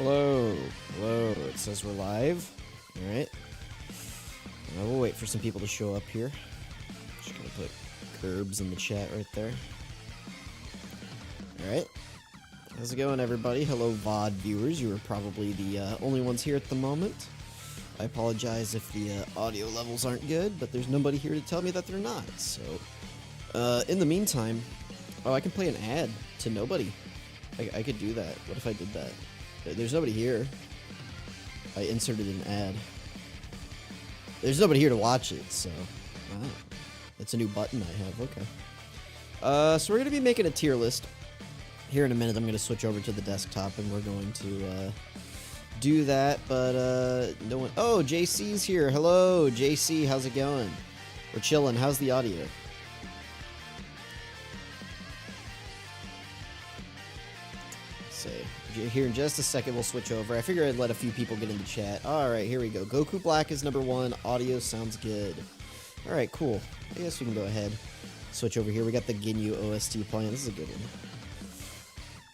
Hello. Hello. It says we're live. Alright. We'll wait for some people to show up here. Just gonna put Curbs in the chat right there. Alright. How's it going, everybody? Hello, VOD viewers. You are probably the only ones here at the moment. I apologize if the audio levels aren't good, but there's nobody here to tell me that they're not. So, in the meantime... Oh, I can play an ad to nobody. I could do that. What if I did that? There's nobody here. I inserted an ad. There's nobody here to watch it, so... Wow. That's a new button I have. Okay. So we're going to be making a tier list. Here in a minute, I'm going to switch over to the desktop, and we're going to do that, but no one... Oh, JC's here. Hello, JC. How's it going? We're chilling. How's the audio? Here in just a second, we'll switch over. I figure I'd let a few people get in the chat. Alright, here we go. Goku Black is number 1. Audio sounds good. Alright, cool. I guess we can go ahead. Switch over here. We got the Ginyu OST playing. This is a good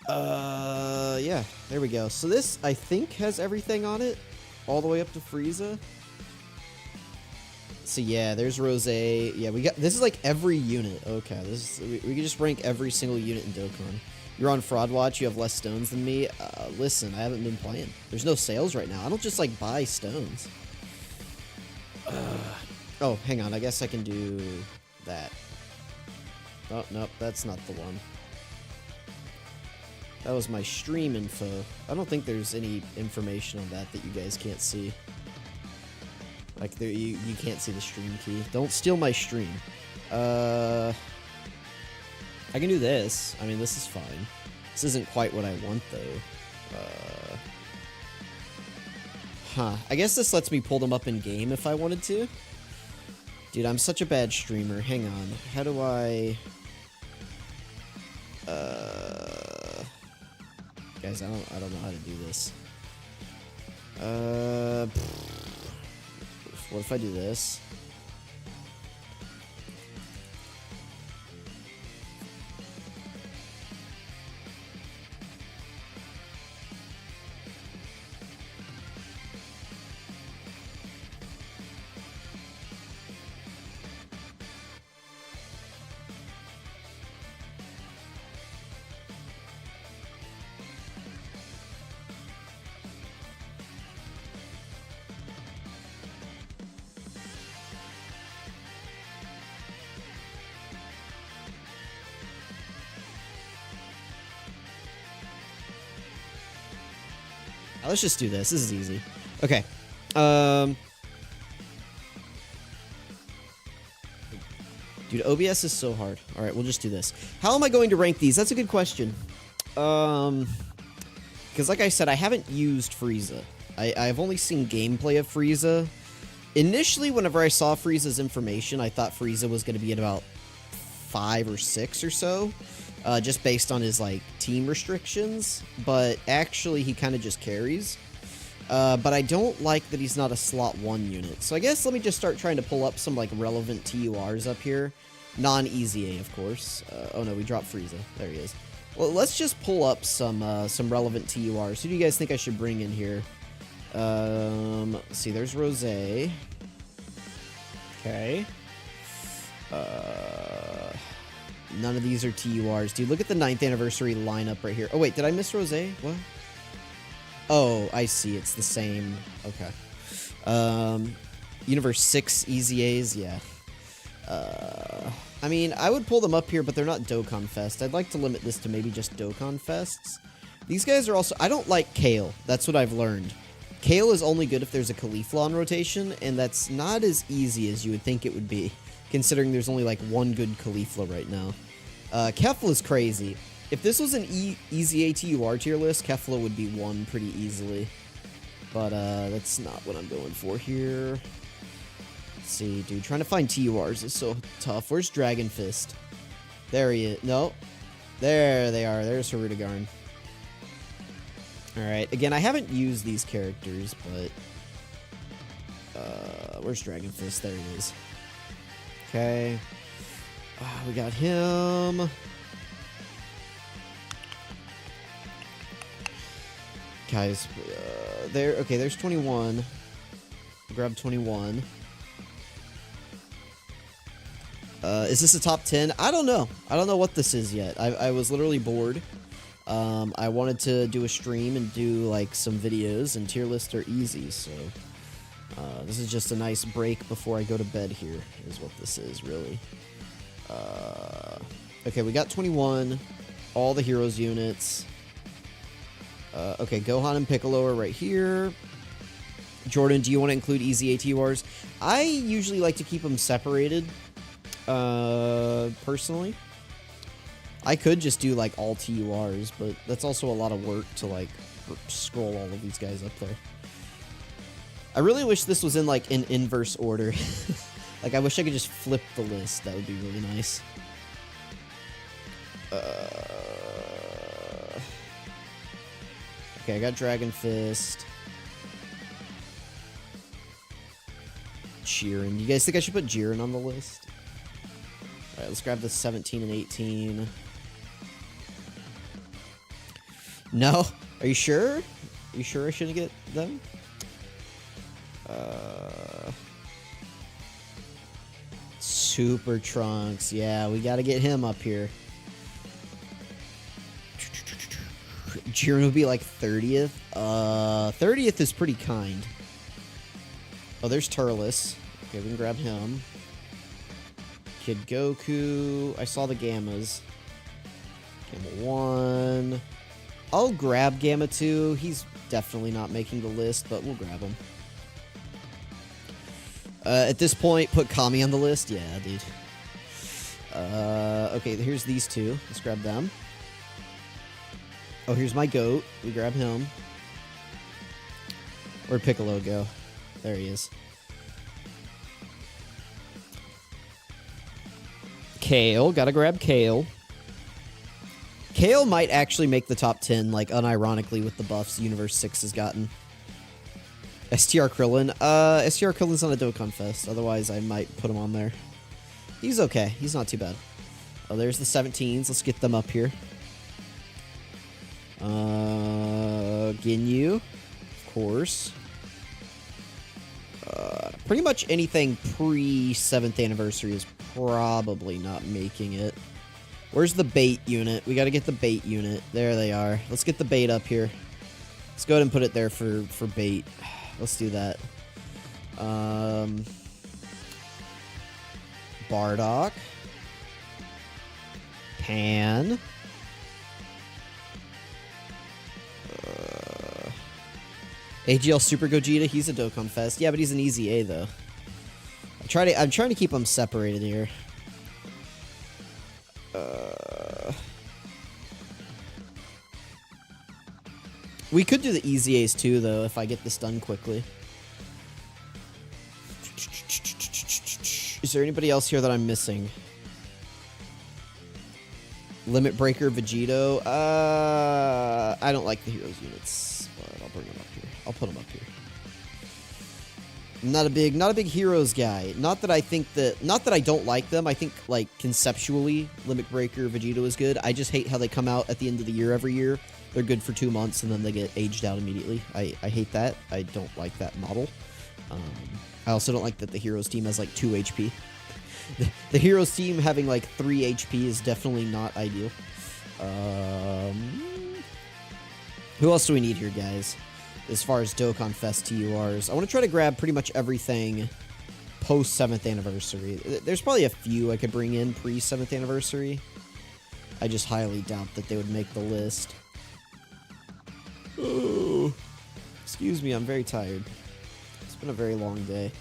one. Yeah. There we go. So this, I think, has everything on it. All the way up to Frieza. So yeah, there's Rose. Yeah, we got... This is like every unit. Okay, this is... We can just rank every single unit in Dokkan. You're on Fraud Watch, you have less stones than me. Listen, I haven't been playing. There's no sales right now. I don't just, like, buy stones. Oh, hang on. I guess I can do that. Oh, nope. That's not the one. That was my stream info. I don't think there's any information on that you guys can't see. Like, there, you can't see the stream key. Don't steal my stream. I can do this. I mean, this is fine. This isn't quite what I want, though. I guess this lets me pull them up in-game if I wanted to. Dude, I'm such a bad streamer. Hang on. How do I... Guys, I don't know how to do this. What if I do this? Let's just do this. This is easy. Okay. Dude, OBS is so hard. Alright, we'll just do this. How am I going to rank these? That's a good question. Because like I said, I haven't used Frieza. I've only seen gameplay of Frieza. Initially, whenever I saw Frieza's information, I thought Frieza was going to be at about 5 or 6 or so. Just based on his, like, team restrictions, but actually he kind of just carries. But I don't like that he's not a slot 1 unit. So I guess let me just start trying to pull up some, like, relevant TURs up here. Non-EZA, of course. Oh no, we dropped Frieza. There he is. Well, let's just pull up some relevant TURs. Who do you guys think I should bring in here? Let's see, there's Rose. Okay. None of these are TURs. Dude, look at the 9th anniversary lineup right here. Oh, wait, did I miss Rose? What? Oh, I see. It's the same. Okay. Universe 6 EZAs, yeah. I mean, I would pull them up here, but they're not Dokkan Fest. I'd like to limit this to maybe just Dokkan Fests. These guys are also... I don't like Kale. That's what I've learned. Kale is only good if there's a Caulifla on rotation, and that's not as easy as you would think it would be, considering there's only, like, one good Caulifla right now. Kefla is crazy. If this was an EZA TUR tier list, Kefla would be 1 pretty easily. But, that's not what I'm going for here. Let's see, dude. Trying to find TURs is so tough. Where's Dragon Fist? There he is. No. There they are. There's Harudegarn. Alright. Again, I haven't used these characters, but... where's Dragon Fist? There he is. Okay. We got him. Guys, okay, there's 21. Grab 21. Is this a top 10? I don't know. I don't know what this is yet. I was literally bored. I wanted to do a stream and do like some videos, and tier lists are easy, so this is just a nice break before I go to bed here, is what this is, really. Okay, we got 21. All the heroes units. Okay, Gohan and Piccolo are right here. Jordan, do you want to include easy ATURs? I usually like to keep them separated, personally. I could just do, like, all TURs, but that's also a lot of work to, like, scroll all of these guys up there. I really wish this was in, like, an inverse order. Like, I wish I could just flip the list. That would be really nice. Okay, I got Dragon Fist. Jiren. You guys think I should put Jiren on the list? Alright, let's grab the 17 and 18. No? Are you sure? Are you sure I shouldn't get them? Super Trunks. Yeah, we gotta get him up here. Jiren would be like 30th. 30th is pretty kind. Oh, there's Turles. Okay, we can grab him. Kid Goku. I saw the Gammas. Gamma 1. I'll grab Gamma 2. He's definitely not making the list, but we'll grab him. At this point, put Kami on the list. Yeah, dude. Okay, here's these two. Let's grab them. Oh, here's my goat. We grab him. Where'd Piccolo go? There he is. Kale. Gotta grab Kale. Kale might actually make the top 10, like, unironically with the buffs Universe 6 has gotten. STR Krillin. STR Krillin's on a Dokkan Fest. Otherwise, I might put him on there. He's okay. He's not too bad. Oh, there's the 17s. Let's get them up here. Ginyu. Of course. Pretty much anything pre-7th anniversary is probably not making it. Where's the bait unit? We gotta get the bait unit. There they are. Let's get the bait up here. Let's go ahead and put it there for bait. Let's do that. Bardock. Pan. AGL Super Gogeta, he's a Dokkan Fest. Yeah, but he's an easy A, though. I'm trying to keep them separated here. We could do the easy A's, too, though, if I get this done quickly. Is there anybody else here that I'm missing? Limit Breaker, Vegito. I don't like the heroes units, but I'll bring them up here. I'll put them up here. I'm not a big heroes guy. Not that I don't like them. I think, like, conceptually, Limit Breaker, Vegito is good. I just hate how they come out at the end of the year every year. They're good for 2 months and then they get aged out immediately. I hate that. I don't like that model. I also don't like that the heroes team has like 2 HP. The heroes team having like 3 HP is definitely not ideal. Who else do we need here, guys? As far as Dokkan Fest TURs, I want to try to grab pretty much everything post 7th anniversary. There's probably a few I could bring in pre 7th anniversary. I just highly doubt that they would make the list. Oh, excuse me, I'm very tired. It's been a very long day.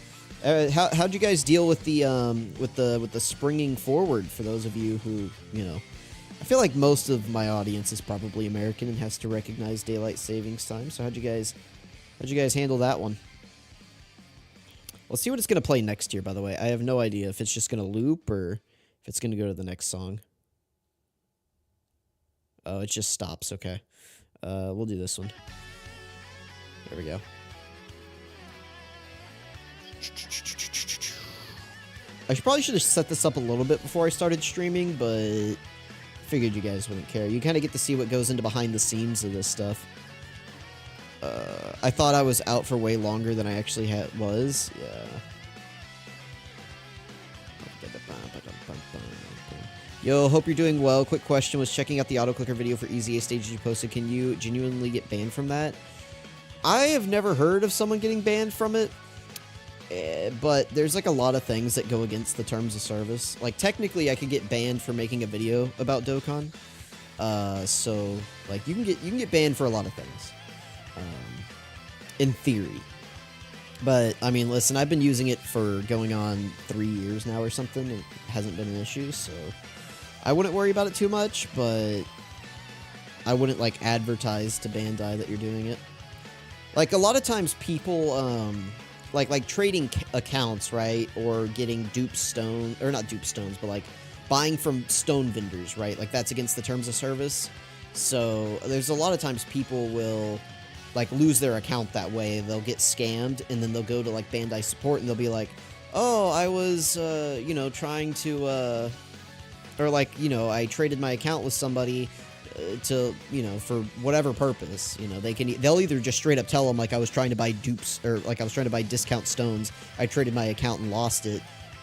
How'd you guys deal with the springing forward? For those of you who, you know, I feel like most of my audience is probably American and has to recognize daylight savings time. So how'd you guys handle that one? Let's see what it's gonna play next year. By the way, I have no idea if it's just gonna loop or if it's gonna go to the next song. Oh, it just stops. Okay. We'll do this one. There we go. I probably should have set this up a little bit before I started streaming, but figured you guys wouldn't care. You kind of get to see what goes into behind the scenes of this stuff. I thought I was out for way longer than I actually was. Yeah. Yo, hope you're doing well. Quick question, was checking out the auto clicker video for Easy A stages you posted. Can you genuinely get banned from that? I have never heard of someone getting banned from it, but there's like a lot of things that go against the terms of service. Like technically I could get banned for making a video about Dokkan. So like you can get banned for a lot of things. In theory. But, I mean, listen, I've been using it for going on 3 years now or something. It hasn't been an issue, so I wouldn't worry about it too much, but I wouldn't, like, advertise to Bandai that you're doing it. Like, a lot of times people, like trading accounts, right, or getting dupe stone, or not dupe stones, but, like, buying from stone vendors, right? Like, that's against the terms of service. So, there's a lot of times people will like lose their account that way. They'll get scammed, and then they'll go to like Bandai support, and they'll be like, "Oh, I was, you know, trying to, or like, you know, I traded my account with somebody to, you know, for whatever purpose." You know, they'll either just straight up tell them like I was trying to buy dupes, or like I was trying to buy discount stones. I traded my account and lost it,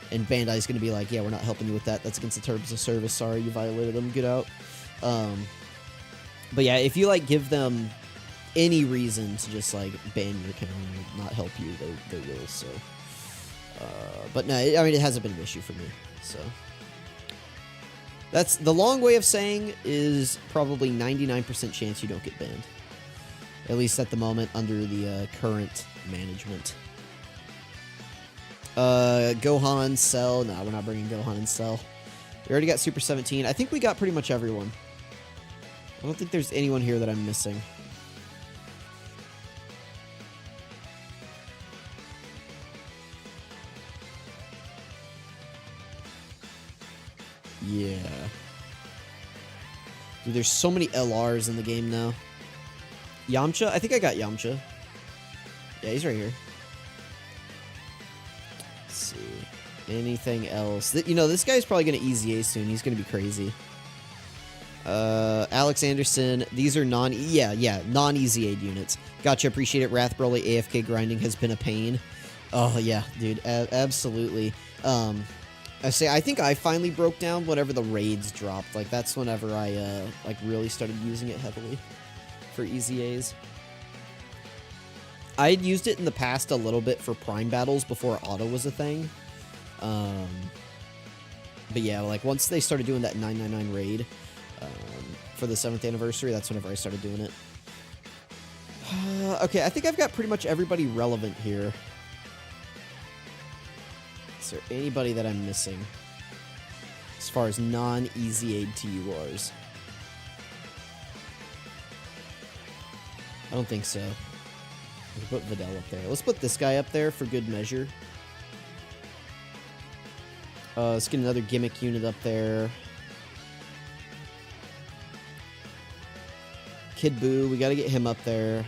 and Bandai's going to be like, "Yeah, we're not helping you with that. That's against the terms of service. Sorry, you violated them. Get out." But yeah, if you like give them any reason to just like ban your account and not help you, they will. So, but no, I mean, it hasn't been an issue for me. So that's the long way of saying is probably 99% chance you don't get banned, at least at the moment under the current management. Gohan, Cell. No, we're not bringing Gohan and Cell. We already got Super 17. I think we got pretty much everyone. I don't think there's anyone here that I'm missing. Yeah. Dude, there's so many LRs in the game now. Yamcha? I think I got Yamcha. Yeah, he's right here. Let's see. Anything else? You know, this guy's probably going to easy A soon. He's going to be crazy. Alex Anderson. These are non-easy aid units. Gotcha, appreciate it. Wrath Broly AFK grinding has been a pain. Oh, yeah, dude. Absolutely. I think I finally broke down whenever the raids dropped. Like, that's whenever I, like, really started using it heavily for easy A's. I had used it in the past a little bit for prime battles before auto was a thing. But yeah, like, once they started doing that 999 raid for the 7th anniversary, that's whenever I started doing it. Okay, I think I've got pretty much everybody relevant here. Is there anybody that I'm missing as far as non-easy aid TURs? I don't think so. We'll put Videl up there. Let's put this guy up there for good measure. Let's get another gimmick unit up there. Kid Buu, we gotta get him up there.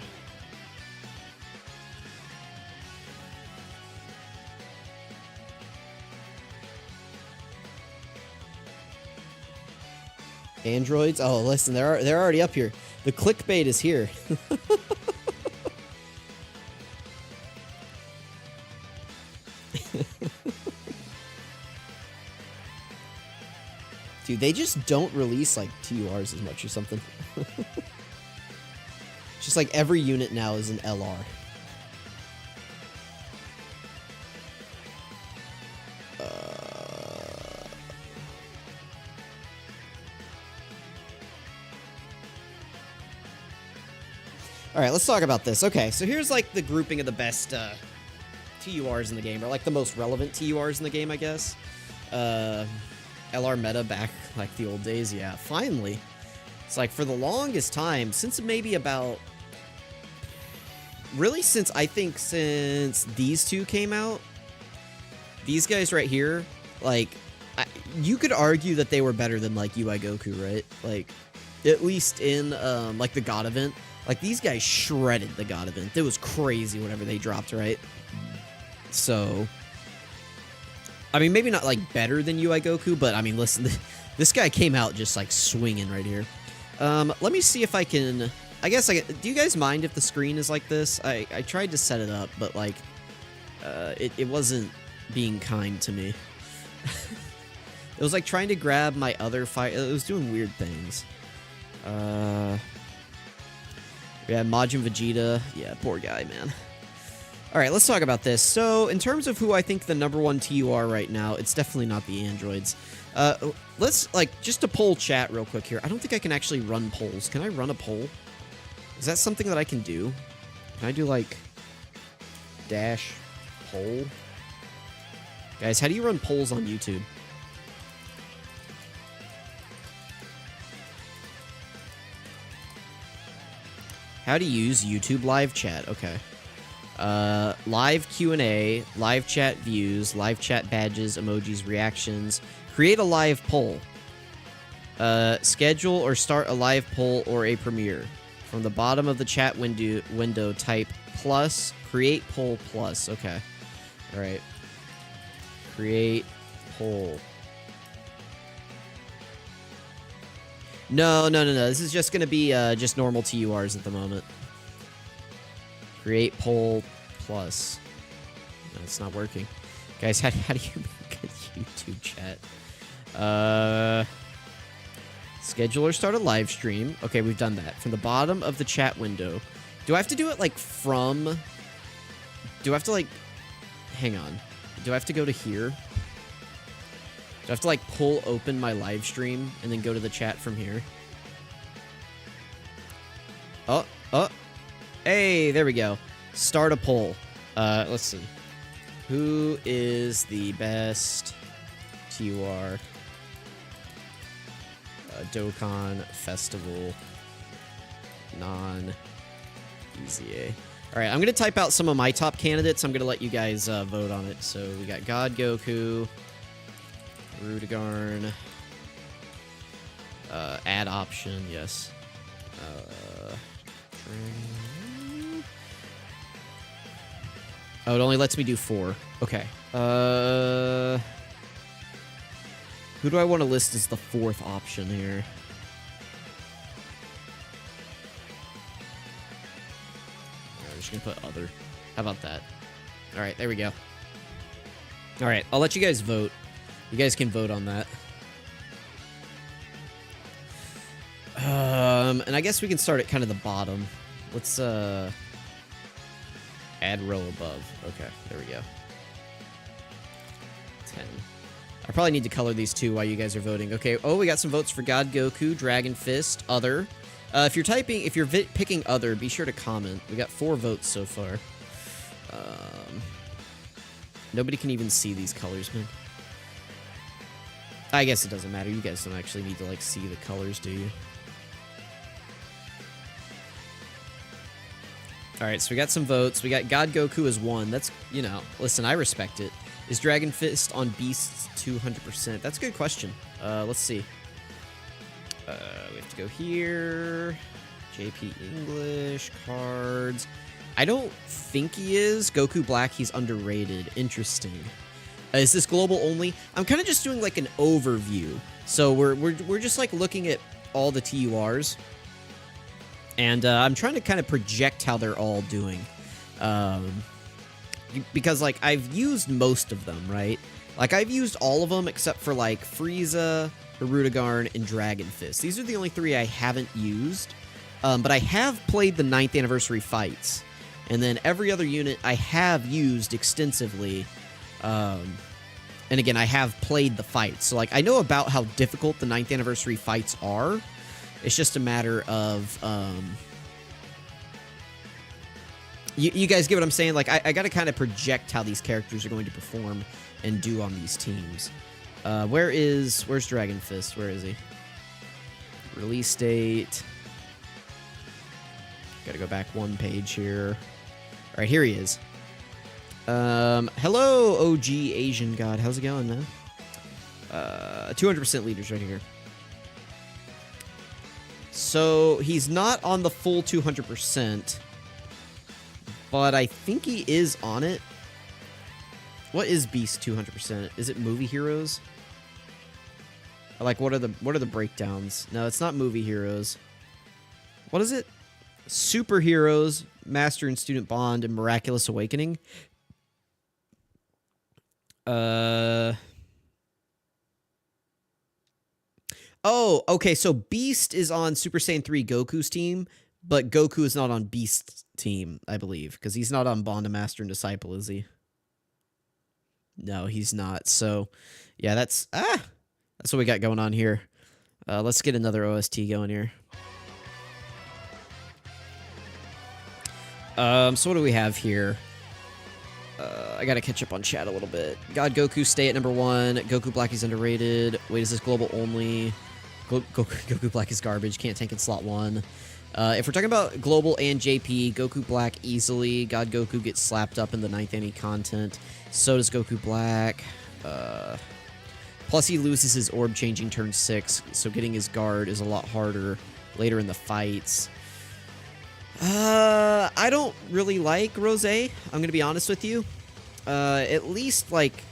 Androids? Oh, listen, they're already up here. The clickbait is here. Dude, they just don't release, like, TURs as much or something. It's just like every unit now is an LR. Alright, let's talk about this. Okay, so here's, like, the grouping of the best TURs in the game, or, like, the most relevant TURs in the game, I guess. LR meta back like the old days, yeah, finally. It's like for the longest time, since maybe about, really since these two came out, these guys right here, like, you could argue that they were better than like UI Goku, right? Like, at least in like the God event, like these guys shredded the God event. It was crazy whenever they dropped, right? So, I mean, maybe not, like, better than UI Goku, but, I mean, listen, this guy came out just, like, swinging right here. Let me see if I can... I guess do you guys mind if the screen is like this? I tried to set it up, but like, it wasn't being kind to me. It was like trying to grab my other fight. It was doing weird things. Yeah, Majin Vegeta. Yeah, poor guy, man. All right, let's talk about this. So, in terms of who I think the #1 TUR right now, it's definitely not the androids. Let's, like, just to poll chat real quick here. I don't think I can actually run polls. Can I run a poll? Is that something that I can do? Can I do, like, dash poll? Guys, how do you run polls on YouTube? How to use YouTube live chat. Okay. Live Q&A, live chat views, live chat badges, emojis, reactions. Create a live poll. Schedule or start a live poll or a premiere. From the bottom of the chat window, type plus, create poll plus. Okay. All right. Create poll. No. This is just going to be just normal TURs at the moment. Create poll plus. No, it's not working. Guys, how do you make a YouTube chat? Schedule or start a live stream. Okay, we've done that. From the bottom of the chat window. Do I have to do it, like, from... Do I have to, like... Hang on. Do I have to go to here? Do I have to, like, pull open my live stream and then go to the chat from here? Oh. Hey, there we go. Start a poll. Let's see. Who is the best TUR Dokkan Festival non-EZA? Alright, I'm going to type out some of my top candidates. I'm going to let you guys vote on it. So we got God Goku, Rudigarn, add option, yes. Oh, it only lets me do 4. Okay. Who do I want to list as the 4th option here? I'm just going to put other. How about that? All right, there we go. All right, I'll let you guys vote. You guys can vote on that. And I guess we can start at kind of the bottom. Let's, add row above. Okay, there we go. 10. I probably need to color these two while you guys are voting. Okay, oh, we got some votes for God Goku, Dragon Fist, Other. If you're picking Other, be sure to comment. We got 4 votes so far. Nobody can even see these colors, man. I guess it doesn't matter. You guys don't actually need to, like, see the colors, do you? Alright, so we got some votes. We got God Goku as 1. That's, you know, listen, I respect it. Is Dragon Fist on Beasts 200%? That's a good question. Let's see. We have to go here. JP English, cards. I don't think he is. Goku Black, he's underrated. Interesting. Is this global only? I'm kind of just doing like an overview. So we're just like looking at all the TURs. And I'm trying to kind of project how they're all doing. Because, like, I've used most of them, right? Like, I've used all of them except for, like, Frieza, Hirudegarn, and Dragon Fist. These are the only 3 I haven't used. But I have played the 9th anniversary fights. And then every other unit I have used extensively. And again, I have played the fights. So, like, I know about how difficult the 9th anniversary fights are. It's just a matter of, you guys get what I'm saying? Like, I got to kind of project how these characters are going to perform and do on these teams. Where's Dragon Fist? Where is he? Release date. Got to go back 1 page here. All right, here he is. Hello, OG Asian God. How's it going, man? 200% leaders right here. So, he's not on the full 200%, but I think he is on it. What is Beast 200%? Is it Movie Heroes? Like, what are the breakdowns? No, it's not movie heroes. What is it? Superheroes, Master and Student Bond, and Miraculous Awakening. Oh, okay, so Beast is on Super Saiyan 3 Goku's team, but Goku is not on Beast's team, I believe, because he's not on Bond, Master, and Disciple, is he? No, he's not. So, yeah, that's what we got going on here. Let's get another OST going here. So what do we have here? I gotta catch up on chat a little bit. God Goku, stay at number 1. Goku Black is underrated. Wait, is this global only? Goku Black is garbage. Can't tank in slot 1. If we're talking about global and JP, Goku Black easily. God Goku gets slapped up in the 9th any content. So does Goku Black. Plus he loses his orb changing turn 6, so getting his guard is a lot harder later in the fights. I don't really like Rose. I'm gonna be honest with you. At least, like,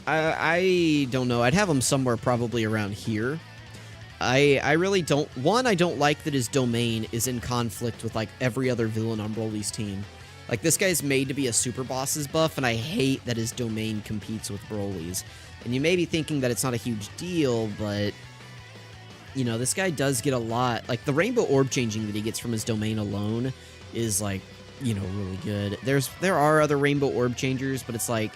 I don't know. I'd have him somewhere probably around here. I really don't... One, I don't like that his domain is in conflict with, like, every other villain on Broly's team. Like, this guy's made to be a super boss's buff, and I hate that his domain competes with Broly's. And you may be thinking that it's not a huge deal, but... You know, this guy does get a lot. Like, the rainbow orb changing that he gets from his domain alone is, like, you know, really good. There are other rainbow orb changers, but it's like,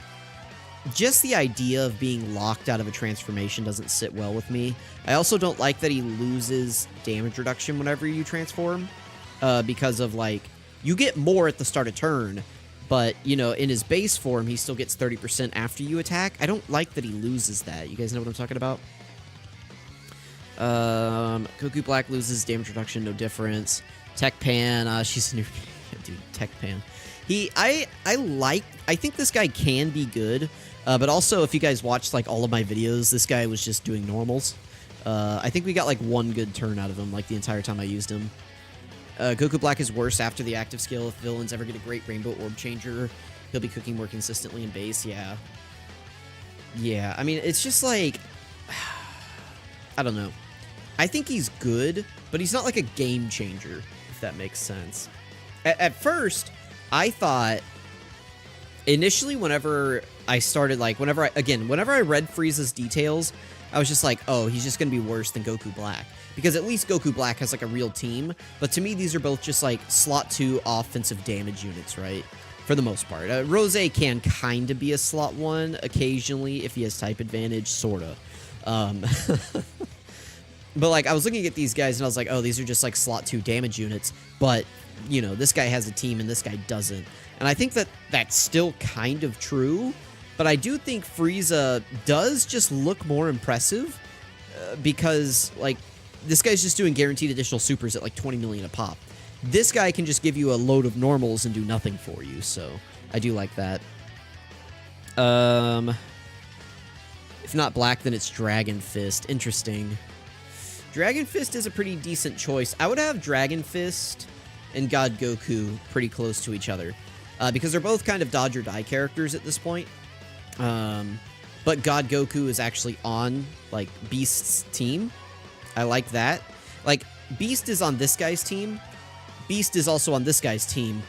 just the idea of being locked out of a transformation doesn't sit well with me. I also don't like that he loses damage reduction whenever you transform, because of, like, you get more at the start of turn, but, you know, in his base form, he still gets 30% after you attack. I don't like that he loses that. You guys know what I'm talking about? Goku Black loses damage reduction, no difference. Tech Pan, she's a new dude. Tech Pan. I think this guy can be good, but also if you guys watched like all of my videos, this guy was just doing normals. I think we got like one good turn out of him like the entire time I used him. Goku Black is worse after the active skill. If villains ever get a great rainbow orb changer, he'll be cooking more consistently in base. Yeah. Yeah, I mean, it's just like, I don't know. I think he's good, but he's not like a game changer, if that makes sense. At first, I thought, initially whenever I started, like, whenever I read Frieza's details, I was just like, oh, he's just going to be worse than Goku Black. Because at least Goku Black has, like, a real team, but to me, these are both just, like, slot 2 offensive damage units, right? For the most part. Rose can kind of be a slot 1 occasionally if he has type advantage, sorta. But, like, I was looking at these guys, and I was like, oh, these are just, like, slot 2 damage units. But, you know, this guy has a team, and this guy doesn't. And I think that that's still kind of true. But I do think Frieza does just look more impressive. Because, like, this guy's just doing guaranteed additional supers at, like, 20 million a pop. This guy can just give you a load of normals and do nothing for you. So, I do like that. If not Black, then it's Dragon Fist. Interesting. Dragon Fist is a pretty decent choice. I would have Dragon Fist and God Goku pretty close to each other. Because they're both kind of dodge or die characters at this point. But God Goku is actually on, like, Beast's team. I like that. Like, Beast is on this guy's team. Beast is also on this guy's team.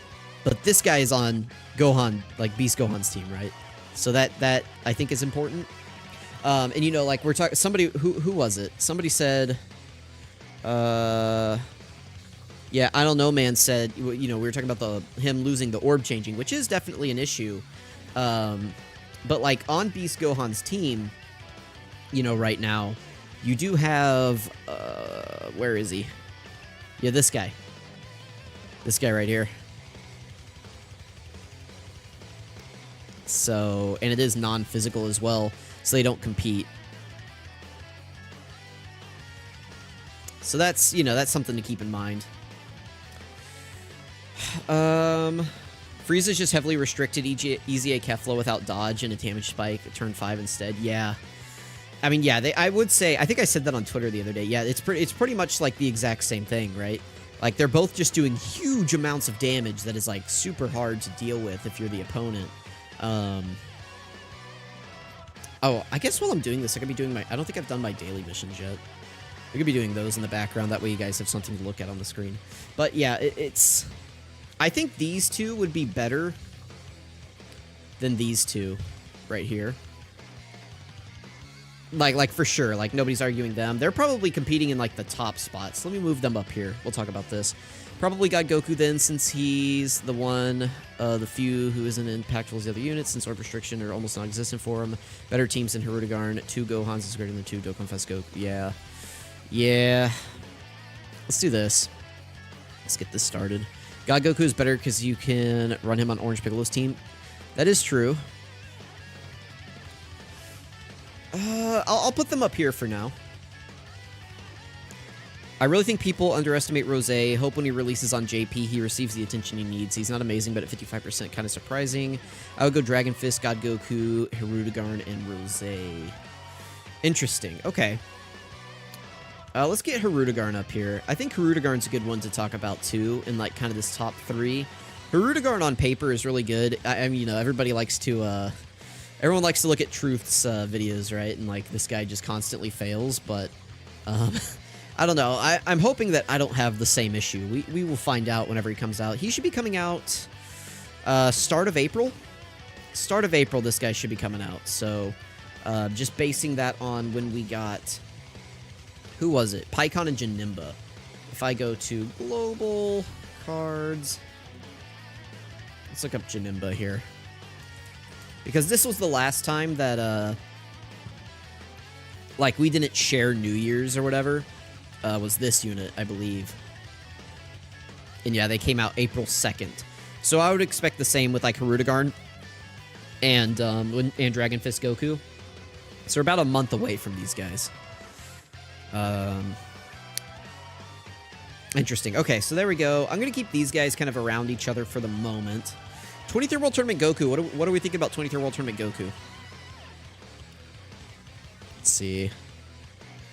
But this guy is on Gohan, like, Beast Gohan's team, right? So that I think is important. And, you know, like, we're talking... Somebody... Who was it? Somebody said... Yeah, I don't know, man said... You know, we were talking about him losing the orb changing, which is definitely an issue. But, like, on Beast Gohan's team, you know, right now, you do have... where is he? Yeah, this guy. This guy right here. So... And it is non-physical as well, so they don't compete. So that's, you know, that's something to keep in mind. Frieza's just heavily restricted Easy A Kefla without dodge and a damage spike at turn 5 instead. Yeah. I mean, yeah, I would say, I think I said that on Twitter the other day. Yeah, it's pretty much like the exact same thing, right? Like, they're both just doing huge amounts of damage that is, like, super hard to deal with if you're the opponent. Oh, I guess while I'm doing this, I could be doing my... I don't think I've done my daily missions yet. I could be doing those in the background. That way you guys have something to look at on the screen. But yeah, it's... I think these two would be better than these two right here. Like for sure. Like, nobody's arguing them. They're probably competing in, like, the top spots. Let me move them up here. We'll talk about this. Probably got Goku then, since he's the one, the few who isn't impactful as the other units, since orb restriction are almost non-existent for him. Better teams than Hirudegarn. 2 Gohans is greater than 2 Dokkan Fest Goku. Yeah. Yeah. Let's do this. Let's get this started. God Goku is better because you can run him on Orange Piccolo's team. That is true. I'll put them up here for now. I really think people underestimate Rosé. Hope when he releases on JP, he receives the attention he needs. He's not amazing, but at 55%, kind of surprising. I would go Dragon Fist, God Goku, Hirudegarn, and Rosé. Interesting. Okay. Let's get Hirudegarn up here. I think Hirudegarn's a good one to talk about, too, in, like, kind of this top 3. Hirudegarn on paper is really good. I mean, you know, everybody likes to, everyone likes to look at Truth's videos, right? And, like, this guy just constantly fails, but, I don't know. I'm hoping that I don't have the same issue. We will find out whenever he comes out. He should be coming out start of April. Start of April, this guy should be coming out. So, just basing that on when we got... Who was it? Pycon and Janimba. If I go to Global Cards... Let's look up Janimba here. Because this was the last time that, like, we didn't share New Year's or whatever. Was this unit, I believe. And yeah, they came out April 2nd. So I would expect the same with, like, Hirudegarn and Dragon Fist Goku. So we're about a month away from these guys. Interesting. Okay, so there we go. I'm going to keep these guys kind of around each other for the moment. 23rd World Tournament Goku. What do we think about 23rd World Tournament Goku? Let's see.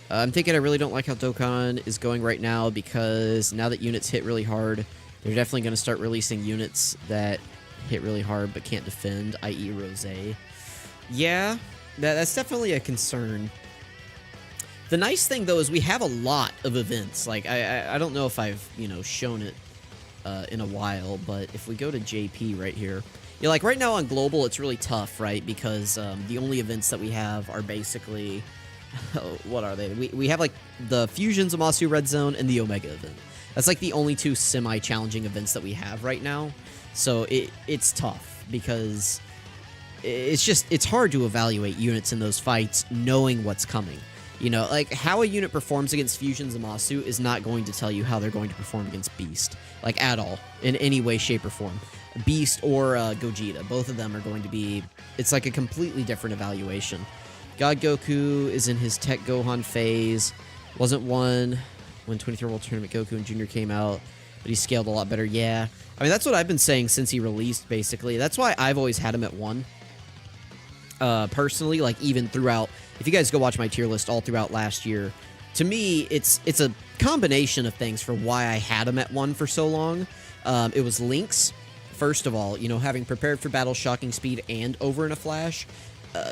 I'm thinking I really don't like how Dokkan is going right now, because now that units hit really hard, they're definitely going to start releasing units that hit really hard but can't defend, i.e. Rosé. Yeah, that's definitely a concern. The nice thing, though, is we have a lot of events. Like, I don't know if I've, you know, shown it in a while, but if we go to JP right here, yeah, like right now on Global, it's really tough, right? Because the only events that we have are basically... what are they? We have, like, the Fusion Zamasu Red Zone and the Omega event. That's, like, the only 2 semi-challenging events that we have right now. So it's tough, because it's hard to evaluate units in those fights knowing what's coming. You know, like, how a unit performs against Fusion Zamasu is not going to tell you how they're going to perform against Beast. Like, at all. In any way, shape, or form. Beast or Gogeta. Both of them are going to be... It's like a completely different evaluation. God Goku is in his Tech Gohan phase. Wasn't one when 23rd World Tournament Goku and Junior came out, but he scaled a lot better. Yeah. I mean, that's what I've been saying since he released, basically. That's why I've always had him at 1. Personally, like, even throughout... If you guys go watch my tier list all throughout last year, to me, it's a combination of things for why I had him at 1 for so long. It was links, first of all, you know, having prepared for battle, shocking speed, and over in a flash.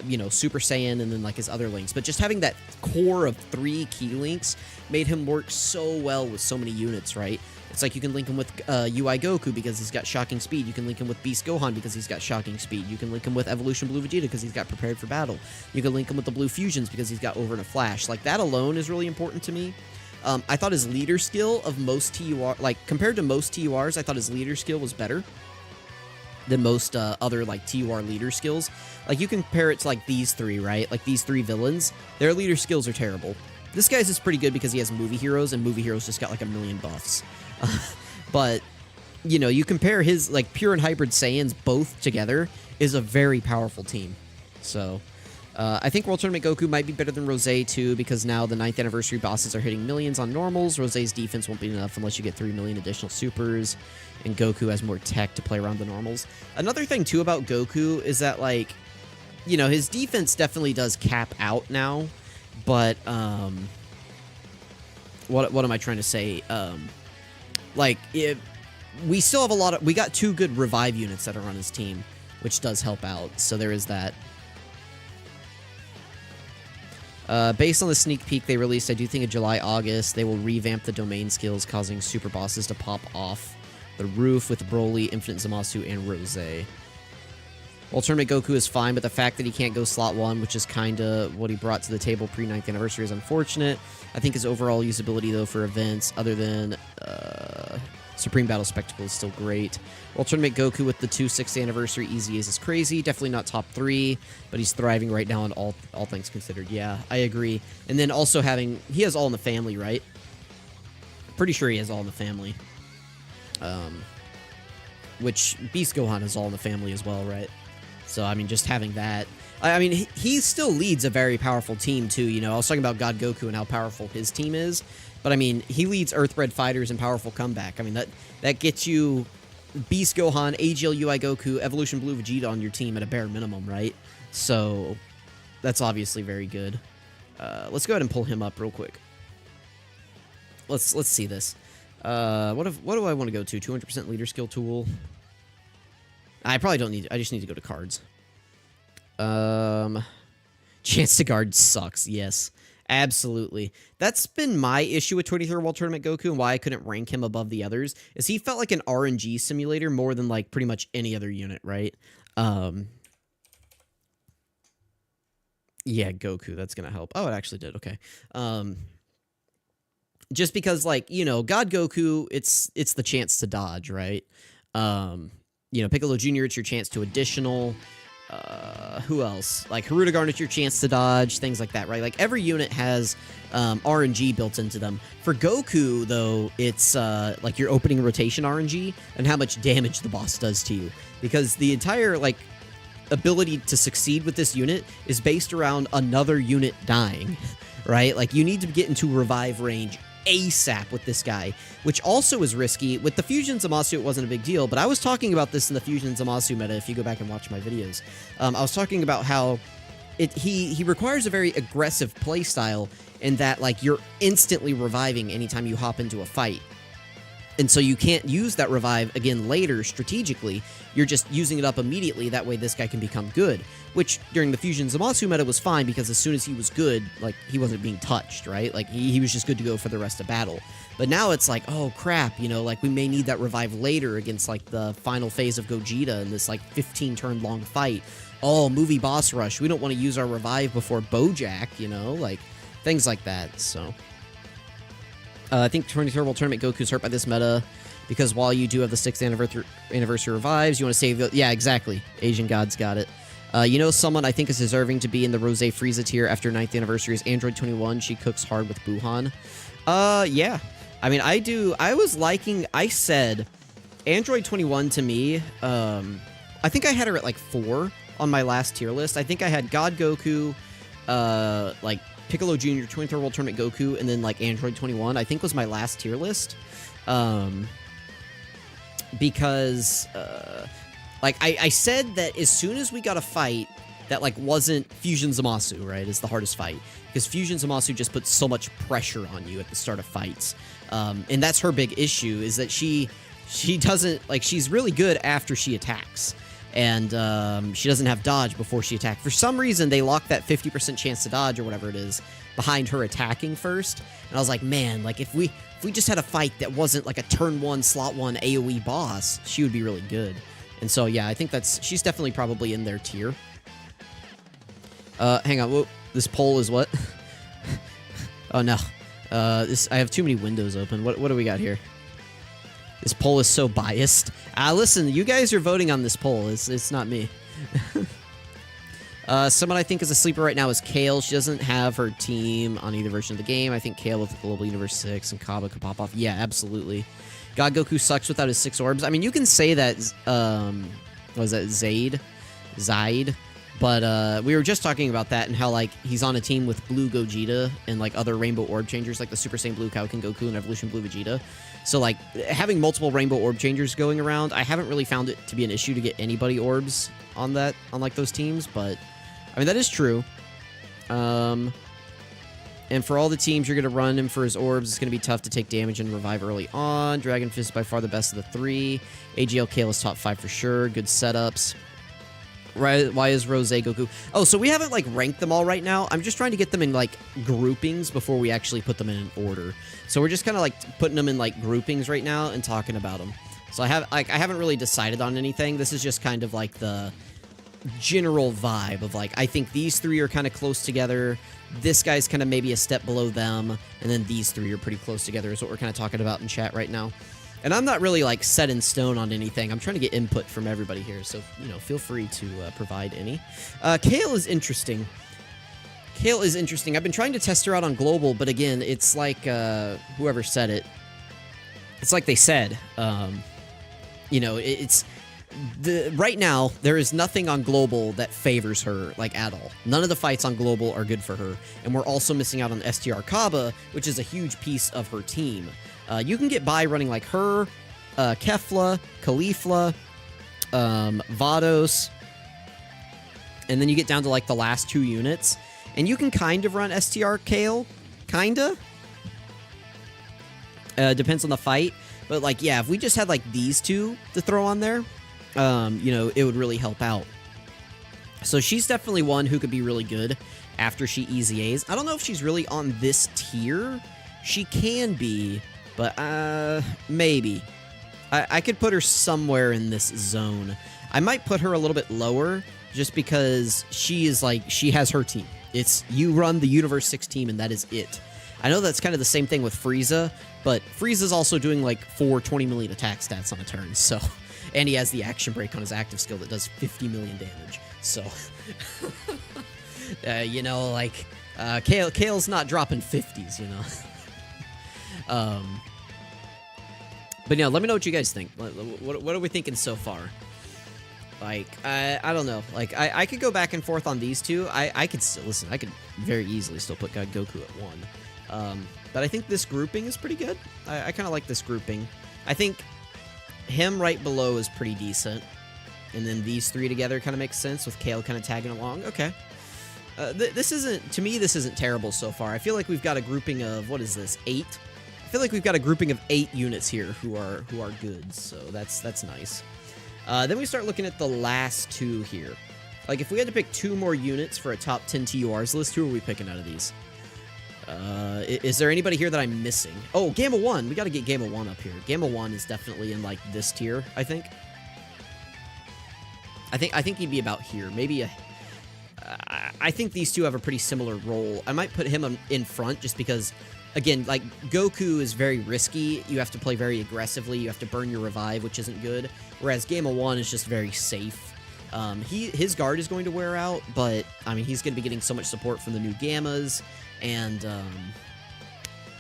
You know, Super Saiyan, and then, like, his other links. But just having that core of 3 key links made him work so well with so many units, right? It's like you can link him with UI Goku because he's got shocking speed. You can link him with Beast Gohan because he's got shocking speed. You can link him with Evolution Blue Vegeta because he's got prepared for battle. You can link him with the Blue Fusions because he's got over in a flash. Like, that alone is really important to me. I thought his leader skill of most TUR... Like, compared to most TURs, I thought his leader skill was better than most other, like, TUR leader skills. Like, you compare it to, like, these 3, right? Like, these 3 villains. Their leader skills are terrible. This guy's is pretty good because he has movie heroes, and movie heroes just got, like, 1,000,000 buffs. But, you know, you compare his, like, Pure and Hybrid Saiyans both together is a very powerful team. So, I think World Tournament Goku might be better than Rosé, too, because now the 9th anniversary bosses are hitting millions on normals. Rosé's defense won't be enough unless you get 3 million additional supers, and Goku has more tech to play around the normals. Another thing, too, about Goku is that, like, you know, his defense definitely does cap out now, but, what am I trying to say? Like, we still have a lot of... We got 2 good revive units that are on his team, which does help out, so there is that. Based on the sneak peek they released, I do think in July, August, they will revamp the domain skills, causing super bosses to pop off the roof with Broly, Infinite Zamasu, and Rose. Well, Tournament Goku is fine, but the fact that he can't go slot 1, which is kind of what he brought to the table pre-9th anniversary, is unfortunate. I think his overall usability, though, for events other than Supreme Battle Spectacle is still great. World Tournament Goku with the 6th anniversary Easy Ace is crazy. Definitely not top 3, but he's thriving right now in all things considered. Yeah, I agree. And then also he has All in the Family, right? Pretty sure he has All in the Family. Which Beast Gohan has All in the Family as well, right? So, I mean, just having that. I mean, he still leads a very powerful team, too. You know, I was talking about God Goku and how powerful his team is. But, I mean, he leads Earthbred Fighters in Powerful Comeback. I mean, that gets you Beast Gohan, AGL UI Goku, Evolution Blue Vegeta on your team at a bare minimum, right? So, that's obviously very good. Let's go ahead and pull him up real quick. Let's see this. What do I want to go to? 200% leader skill tool. I probably don't need... I just need to go to cards. Chance to guard sucks. Yes. Absolutely. That's been my issue with 23rd World Tournament Goku and why I couldn't rank him above the others, is he felt like an RNG simulator more than, like, pretty much any other unit, right? Yeah, Goku. That's gonna help. Oh, it actually did. Okay. Just because, like, you know, God Goku, it's the chance to dodge, right? You know, Piccolo Jr., it's your chance to additional. Who else? Like, Hirudegarn, it's your chance to dodge, things like that, right? Like, every unit has RNG built into them. For Goku, though, it's, like, your opening rotation RNG and how much damage the boss does to you. Because the entire, like, ability to succeed with this unit is based around another unit dying, right? Like, you need to get into revive range ASAP with this guy, which also is risky. With the Fusion Zamasu, it wasn't a big deal, but I was talking about this in the Fusion Zamasu meta, if you go back and watch my videos. I was talking about how he requires a very aggressive playstyle in that, like, you're instantly reviving anytime you hop into a fight. And so you can't use that revive again later strategically. You're just using it up immediately. That way this guy can become good. Which, during the Fusion Zamasu meta, was fine because as soon as he was good, like, he wasn't being touched, right? Like, he was just good to go for the rest of battle. But now it's like, oh, crap, you know, like, we may need that revive later against, like, the final phase of Gogeta in this, like, 15-turn-long fight. Oh, movie boss rush. We don't want to use our revive before Bojack, you know? Like, things like that, so... I think 23rd World Tournament Goku's hurt by this meta because while you do have the 6th anniversary revives, you want to save the... Yeah, exactly. Asian Gods got it. You know, someone I think is deserving to be in the Rose Frieza tier after 9th anniversary is Android 21. She cooks hard with Buhan. Yeah. I mean, I was liking... I said Android 21 to me, I think I had her at, like, 4 on my last tier list. I think I had God Goku, like... Piccolo Jr., 23rd World Tournament Goku, and then, like, Android 21, I think was my last tier list. Because, like, I said that as soon as we got a fight that, like, wasn't Fusion Zamasu, right, is the hardest fight. Because Fusion Zamasu just puts so much pressure on you at the start of fights. And that's her big issue, is that she doesn't, like, she's really good after she attacks. And she doesn't have dodge before she attacks. For some reason, they lock that 50% chance to dodge or whatever it is behind her attacking first. And I was like, man, like if we just had a fight that wasn't like a turn 1, slot 1 AoE boss, she would be really good. And so, yeah, I think she's definitely probably in their tier. Hang on, whoa, this poll is what? Oh, no. I have too many windows open. What do we got here? This poll is so biased. Listen, you guys are voting on this poll. It's not me. Someone I think is a sleeper right now is Kale. She doesn't have her team on either version of the game. I think Kale with the Global Universe 6 and Kaba could pop off. Yeah, absolutely. God Goku sucks without his 6 orbs. I mean, you can say that, what was that, Zaid? But we were just talking about that and how, like, he's on a team with Blue Gogeta and, like, other Rainbow Orb Changers, like the Super Saiyan Blue Kaioken Goku and Evolution Blue Vegeta. So, like, having multiple Rainbow Orb Changers going around, I haven't really found it to be an issue to get anybody orbs on like, those teams, but, I mean, that is true. And for all the teams you're going to run him for his orbs, it's going to be tough to take damage and revive early on. Dragon Fist is by far the best of the 3. AGL Kale is top 5 for sure. Good setups. Why is Rose Goku? Oh, so we haven't, like, ranked them all right now. I'm just trying to get them in, like, groupings before we actually put them in an order. So we're just kind of, like, putting them in, like, groupings right now and talking about them. So I haven't really decided on anything. This is just kind of, like, the general vibe of, like, I think these three are kind of close together. This guy's kind of maybe a step below them. And then these three are pretty close together is what we're kind of talking about in chat right now. And I'm not really, like, set in stone on anything. I'm trying to get input from everybody here, so, you know, feel free to provide any. Kale is interesting. Kale is interesting. I've been trying to test her out on Global, but again, it's like, whoever said it, it's like they said, you know, right now, there is nothing on Global that favors her, like, at all. None of the fights on Global are good for her. And we're also missing out on STR Kaba, which is a huge piece of her team. You can get by running like her, Kefla, Caulifla, Vados, and then you get down to like the last 2 units, and you can kind of run STR Kale, kinda. Depends on the fight, but like, yeah, if we just had like these 2 to throw on there, you know, it would really help out. So she's definitely one who could be really good after she easy A's. I don't know if she's really on this tier. She can be, but maybe. I could put her somewhere in this zone. I might put her a little bit lower just because she is like, she has her team. It's, you run the Universe 6 team and that is it. I know that's kind of the same thing with Frieza, but Frieza's also doing like 4 20 million attack stats on a turn, so. And he has the action break on his active skill that does 50 million damage, so. You know, like, Kale's not dropping 50s, you know. But yeah, let me know what you guys think. What are we thinking so far? Like, I don't know. Like, I could go back and forth on these 2. I could still, listen, I could very easily still put Goku at 1. But I think this grouping is pretty good. I kind of like this grouping. I think him right below is pretty decent. And then these 3 together kind of makes sense with Kale kind of tagging along. Okay. This isn't, to me, this isn't terrible so far. I feel like we've got a grouping of, what is this, 8? I feel like we've got a grouping of 8 units here who are good, so that's nice. Then we start looking at the last 2 here. Like, if we had to pick 2 more units for a top 10 TURs list, who are we picking out of these? Is there anybody here that I'm missing? Oh, Gamma 1. We got to get Gamma 1 up here. Gamma 1 is definitely in, like, this tier, I think. I think he'd be about here. Maybe I think these 2 have a pretty similar role. I might put him in front just because, again, like, Goku is very risky. You have to play very aggressively. You have to burn your revive, which isn't good. Whereas Gamma 1 is just very safe. His guard is going to wear out, but, I mean, he's going to be getting so much support from the new Gammas. And,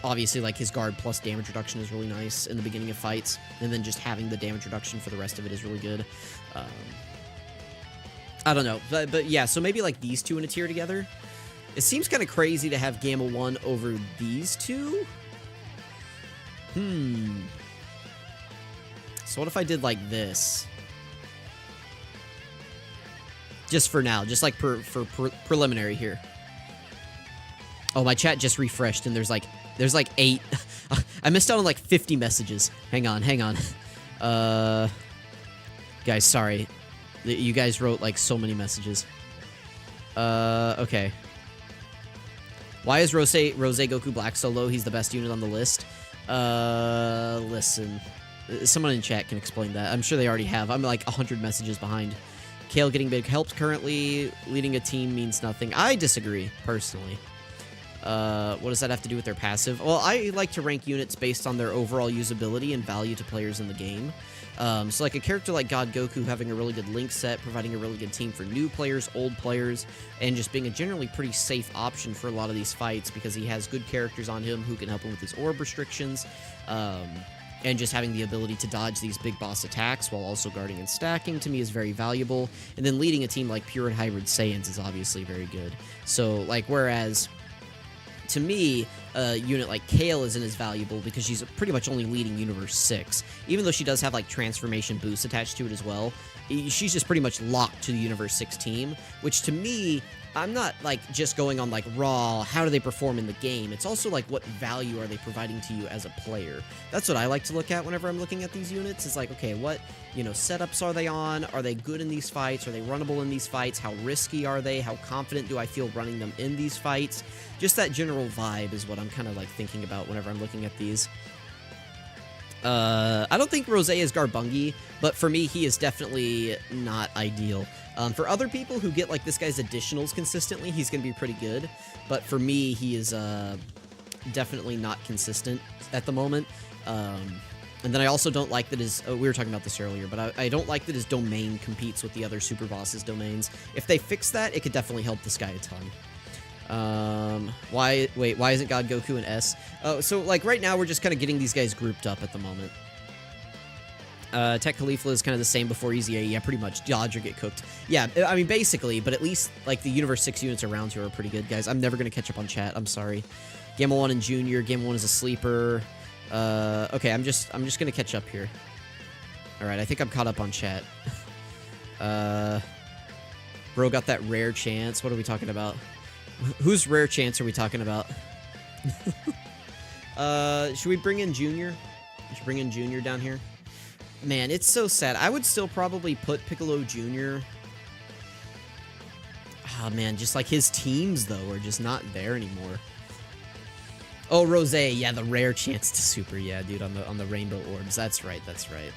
obviously, like, his guard plus damage reduction is really nice in the beginning of fights. And then just having the damage reduction for the rest of it is really good. I don't know. But yeah, so maybe, like, these 2 in a tier together. It seems kind of crazy to have Gamma 1 over these 2. So what if I did, like, this? Just for now. Just, like, for preliminary here. Oh, my chat just refreshed, and there's like 8. I missed out on, like, 50 messages. Hang on. Guys, sorry. You guys wrote, like, so many messages. Okay. Why is Rose Goku Black so low? He's the best unit on the list. Listen. Someone in chat can explain that. I'm sure they already have. I'm, like, 100 messages behind. Kale getting big helps currently. Leading a team means nothing. I disagree, personally. What does that have to do with their passive? Well, I like to rank units based on their overall usability and value to players in the game. So like a character like God Goku having a really good link set, providing a really good team for new players, old players, and just being a generally pretty safe option for a lot of these fights because he has good characters on him who can help him with his orb restrictions, and just having the ability to dodge these big boss attacks while also guarding and stacking to me is very valuable. And then leading a team like Pure and Hybrid Saiyans is obviously very good. So like whereas to me, a unit like Kale isn't as valuable because she's pretty much only leading Universe 6. Even though she does have, like, transformation boosts attached to it as well, she's just pretty much locked to the Universe 6 team, which to me I'm not, like, just going on, like, raw, how do they perform in the game? It's also, like, what value are they providing to you as a player? That's what I like to look at whenever I'm looking at these units. It's like, okay, what, you know, setups are they on? Are they good in these fights? Are they runnable in these fights? How risky are they? How confident do I feel running them in these fights? Just that general vibe is what I'm kind of, like, thinking about whenever I'm looking at these. I don't think Rosé is Garbungi, but for me, he is definitely not ideal. For other people who get, like, this guy's additionals consistently, he's going to be pretty good. But for me, he is definitely not consistent at the moment. And then I also don't like that his... Oh, we were talking about this earlier, but I don't like that his domain competes with the other Super Boss's domains. If they fix that, it could definitely help this guy a ton. Why isn't God Goku an S? Oh, so, like, right now we're just kind of getting these guys grouped up at the moment. Tech Khalifa is kind of the same before Easy A. Yeah, pretty much. Dodge or get cooked. Yeah, I mean, basically, but at least, like, the Universe 6 units around here are pretty good, guys. I'm never going to catch up on chat. I'm sorry. Gamma 1 and Junior. Gamma 1 is a sleeper. Okay, I'm just going to catch up here. Alright, I think I'm caught up on chat. Bro got that rare chance. What are we talking about? Whose rare chance are we talking about? Should we bring in Junior? Should we bring in Junior down here? Man, it's so sad. I would still probably put Piccolo Jr. Oh, man, just like his teams, though, are just not there anymore. Oh, Rosé, yeah, the rare chance to super, yeah, dude, on the Rainbow Orbs. That's right, that's right.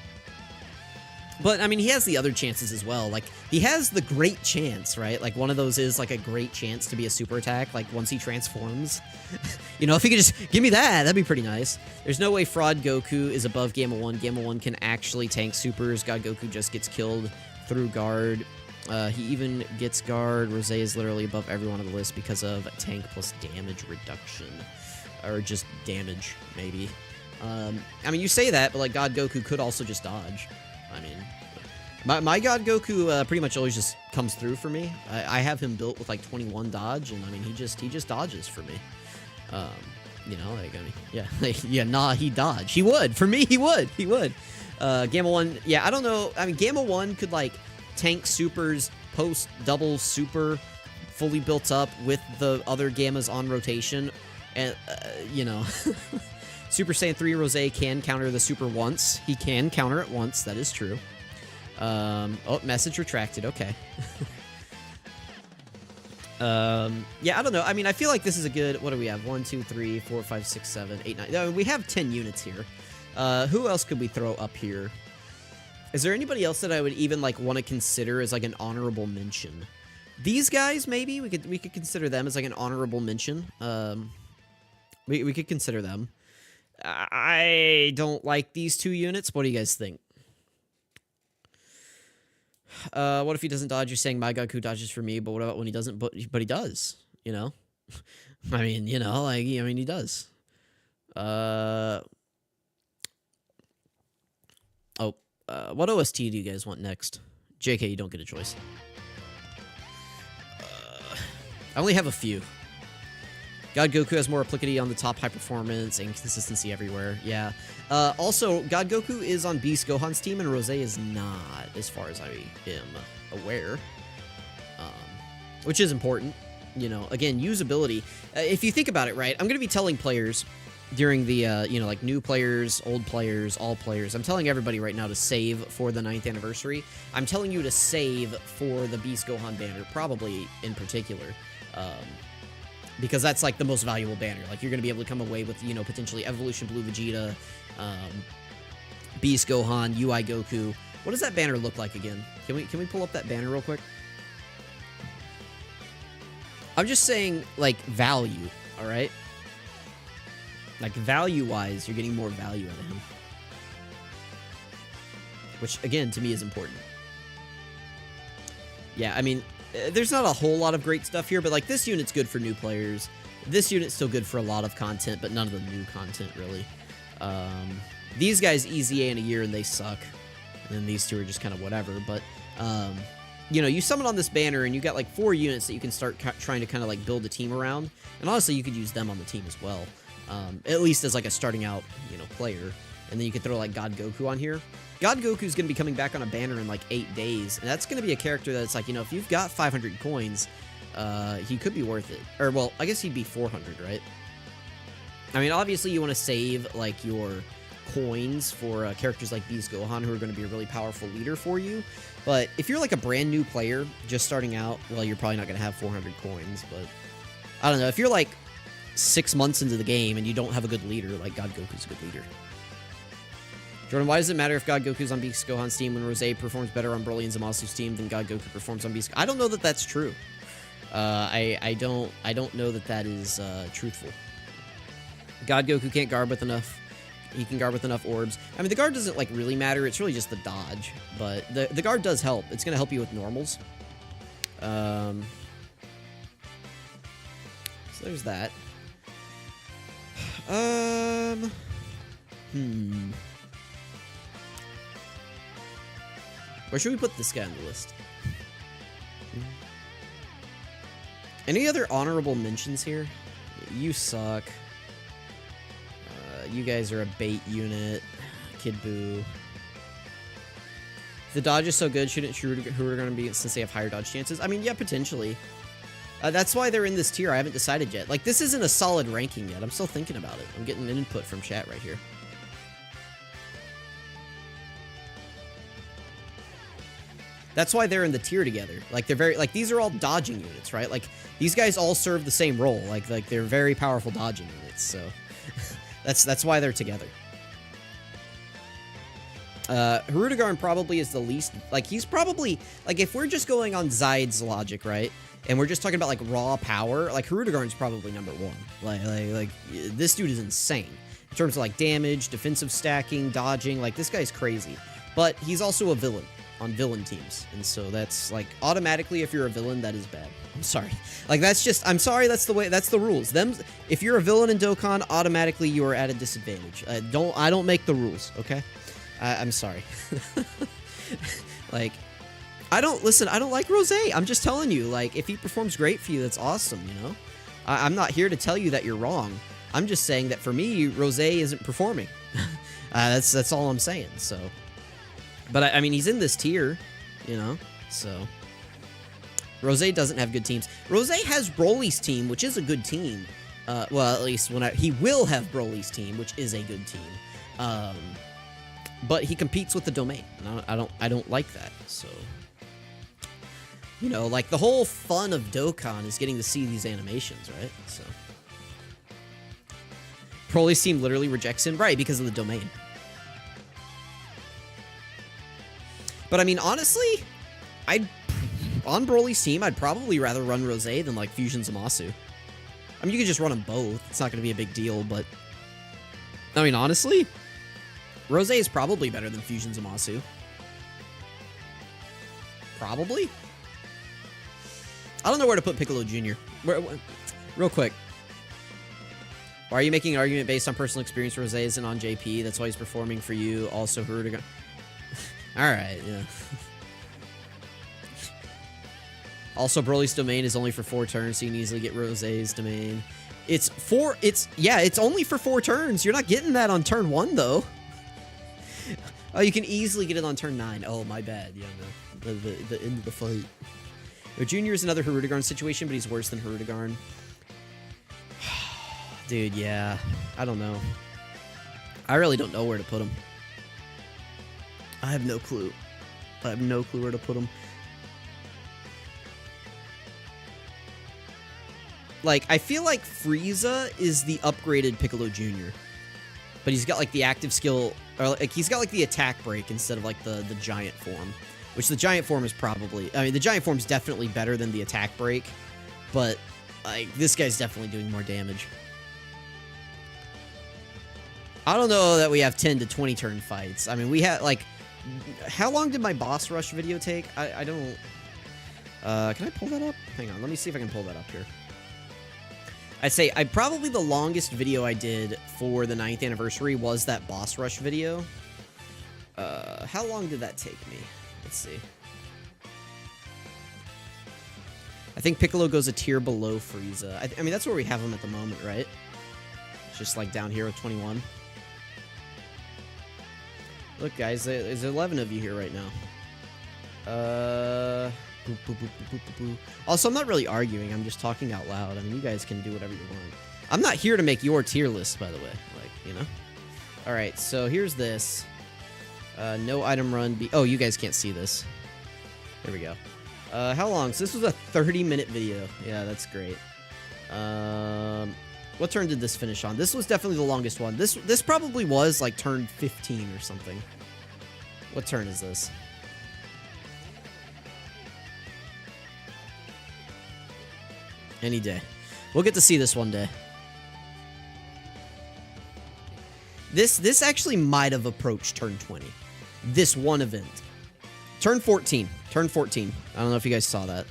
But, I mean, he has the other chances as well. Like, he has the great chance, right? Like, one of those is, like, a great chance to be a super attack, like, once he transforms. You know, if he could just give me that, that'd be pretty nice. There's no way Fraud Goku is above Gamma 1. Gamma 1 can actually tank supers. God Goku just gets killed through guard. He even gets guard. Rosé is literally above everyone on the list because of tank plus damage reduction. Or just damage, maybe. I mean, you say that, but, like, God Goku could also just dodge. I mean, my God Goku pretty much always just comes through for me. I have him built with like 21 dodge, and I mean he just dodges for me. You know, like I mean, yeah, yeah, nah, he dodge. He would for me. He would. Gamma 1, yeah, I don't know. I mean, Gamma 1 could like tank supers post double super, fully built up with the other Gammas on rotation, and you know. Super Saiyan 3 Rosé can counter the super once. He can counter it once. That is true. Oh, message retracted. Okay. Yeah, I don't know. I mean, I feel like this is a good... What do we have? 1, 2, 3, 4, 5, 6, 7, 8, 9. No, we have 10 units here. Who else could we throw up here? Is there anybody else that I would even, like, want to consider as, like, an honorable mention? These guys, maybe? We could consider them as, like, an honorable mention. We could consider them. I don't like these two units. What do you guys think? What if he doesn't dodge? You're saying my Goku dodges for me, but what about when he doesn't? But he does, you know? I mean, you know, like, I mean, he does. What OST do you guys want next? JK, you don't get a choice. I only have a few. God Goku has more applicability on the top, high performance and consistency everywhere. Yeah. Also, God Goku is on Beast Gohan's team, and Rosé is not, as far as I am aware. Which is important. You know, again, usability. If you think about it, right, I'm going to be telling players during the, you know, like new players, old players, all players. I'm telling everybody right now to save for the 9th anniversary. I'm telling you to save for the Beast Gohan banner, probably in particular. Because that's, like, the most valuable banner. Like, you're going to be able to come away with, you know, potentially Evolution Blue Vegeta, Beast Gohan, UI Goku. What does that banner look like again? Can we pull up that banner real quick? I'm just saying, like, value, all right? Like, value-wise, you're getting more value out of him. Which, again, to me is important. Yeah, I mean... There's not a whole lot of great stuff here, but, like, this unit's good for new players. This unit's still good for a lot of content, but none of the new content, really. These guys easy A in a year, and they suck. And then these two are just kind of whatever, but, you know, you summon on this banner, and you got, like, 4 units that you can start trying to kind of, like, build a team around. And honestly, you could use them on the team as well. At least as, like, a starting out, you know, player. And then you could throw, like, God Goku on here. God Goku's going to be coming back on a banner in, like, 8 days. And that's going to be a character that's, like, you know, if you've got 500 coins, he could be worth it. Or, well, I guess he'd be 400, right? I mean, obviously you want to save, like, your coins for characters like Beast Gohan, who are going to be a really powerful leader for you. But if you're, like, a brand new player just starting out, well, you're probably not going to have 400 coins. But, I don't know. If you're, like, 6 months into the game and you don't have a good leader, like, God Goku's a good leader. Jordan, why does it matter if God Goku's on Beast Gohan's team when Rosé performs better on Broly and Zamasu's team than God Goku performs on Beast? I don't know that that's true. I don't know that that is truthful. God Goku can't guard with enough. He can guard with enough orbs. I mean, the guard doesn't, like, really matter. It's really just the dodge. But the guard does help. It's going to help you with normals. So there's that. Where should we put this guy on the list? Any other honorable mentions here? You suck. You guys are a bait unit. Kid Buu. If the dodge is so good, shouldn't Hirudegarn be since they have higher dodge chances? I mean, yeah, potentially. That's why they're in this tier. I haven't decided yet. Like, this isn't a solid ranking yet. I'm still thinking about it. I'm getting an input from chat right here. That's why they're in the tier together. Like, they're very, like, these are all dodging units, right? Like, these guys all serve the same role. Like they're very powerful dodging units, so that's why they're together. Hirudegarn probably is the least, like, he's probably, like, if we're just going on Zaid's logic, right? And we're just talking about, like, raw power, like, Hirudegarn's probably number one. Like, this dude is insane. In terms of, like, damage, defensive stacking, dodging, like, this guy's crazy. But he's also a villain on villain teams. And so that's, like, automatically, if you're a villain, that is bad. I'm sorry. Like, that's just, I'm sorry, that's the way, that's the rules. If you're a villain in Dokkan, automatically you are at a disadvantage. I don't make the rules, okay? I'm sorry. Like, I don't like Rosé. I'm just telling you, like, if he performs great for you, that's awesome, you know? I'm not here to tell you that you're wrong. I'm just saying that for me, Rosé isn't performing. That's all I'm saying, so. But, I mean, he's in this tier, you know? So, Rosé doesn't have good teams. Rosé has Broly's team, which is a good team. Well, at least he will have Broly's team, which is a good team. But he competes with the domain. And I don't like that. So, you know, like, the whole fun of Dokkan is getting to see these animations, right? So, Broly's team literally rejects him, right? Because of the domain. But I mean, honestly, on Broly's team, I'd probably rather run Rosé than, like, Fusion Zamasu. I mean, you could just run them both. It's not going to be a big deal, but I mean, honestly, Rosé is probably better than Fusion Zamasu. Probably. I don't know where to put Piccolo Jr. Real quick. Why are you making an argument based on personal experience? Rosé isn't on JP. That's why he's performing for you. Also, Hirudegarn. Alright, yeah. Also, Broly's domain is only for 4 turns, so you can easily get Rosé's domain. It's only for 4 turns. You're not getting that on turn 1, though. Oh, you can easily get it on turn 9. Oh, my bad. Yeah, no. The end of the fight. Junior is another Hirudegarn situation, but he's worse than Hirudegarn. Dude, yeah. I don't know. I really don't know where to put him. I have no clue. I have no clue where to put him. Like, I feel like Frieza is the upgraded Piccolo Jr. But he's got, like, the active skill, or, like, he's got, like, the attack break instead of, like, the giant form. Which the giant form is probably, I mean, the giant form is definitely better than the attack break. But, like, this guy's definitely doing more damage. I don't know that we have 10 to 20 turn fights. I mean, we had, like, how long did my boss rush video take? I don't... can I pull that up? Hang on, let me see if I can pull that up here. I'd say probably the longest video I did for the 9th anniversary was that boss rush video. How long did that take me? Let's see. I think Piccolo goes a tier below Frieza. I mean, that's where we have him at the moment, right? It's just, like, down here with 21. Look, guys, there's 11 of you here right now. Boop, boop, boop, boop, boop, boop. Also, I'm not really arguing. I'm just talking out loud. I mean, you guys can do whatever you want. I'm not here to make your tier list, by the way. Like, you know? All right, so here's this. No item run. Oh, you guys can't see this. There we go. How long? So this was a 30-minute video. Yeah, that's great. What turn did this finish on? This was definitely the longest one. This probably was like turn 15 or something. What turn is this? Any day. We'll get to see this one day. This actually might have approached turn 20. This one event. Turn 14. Turn 14. I don't know if you guys saw that.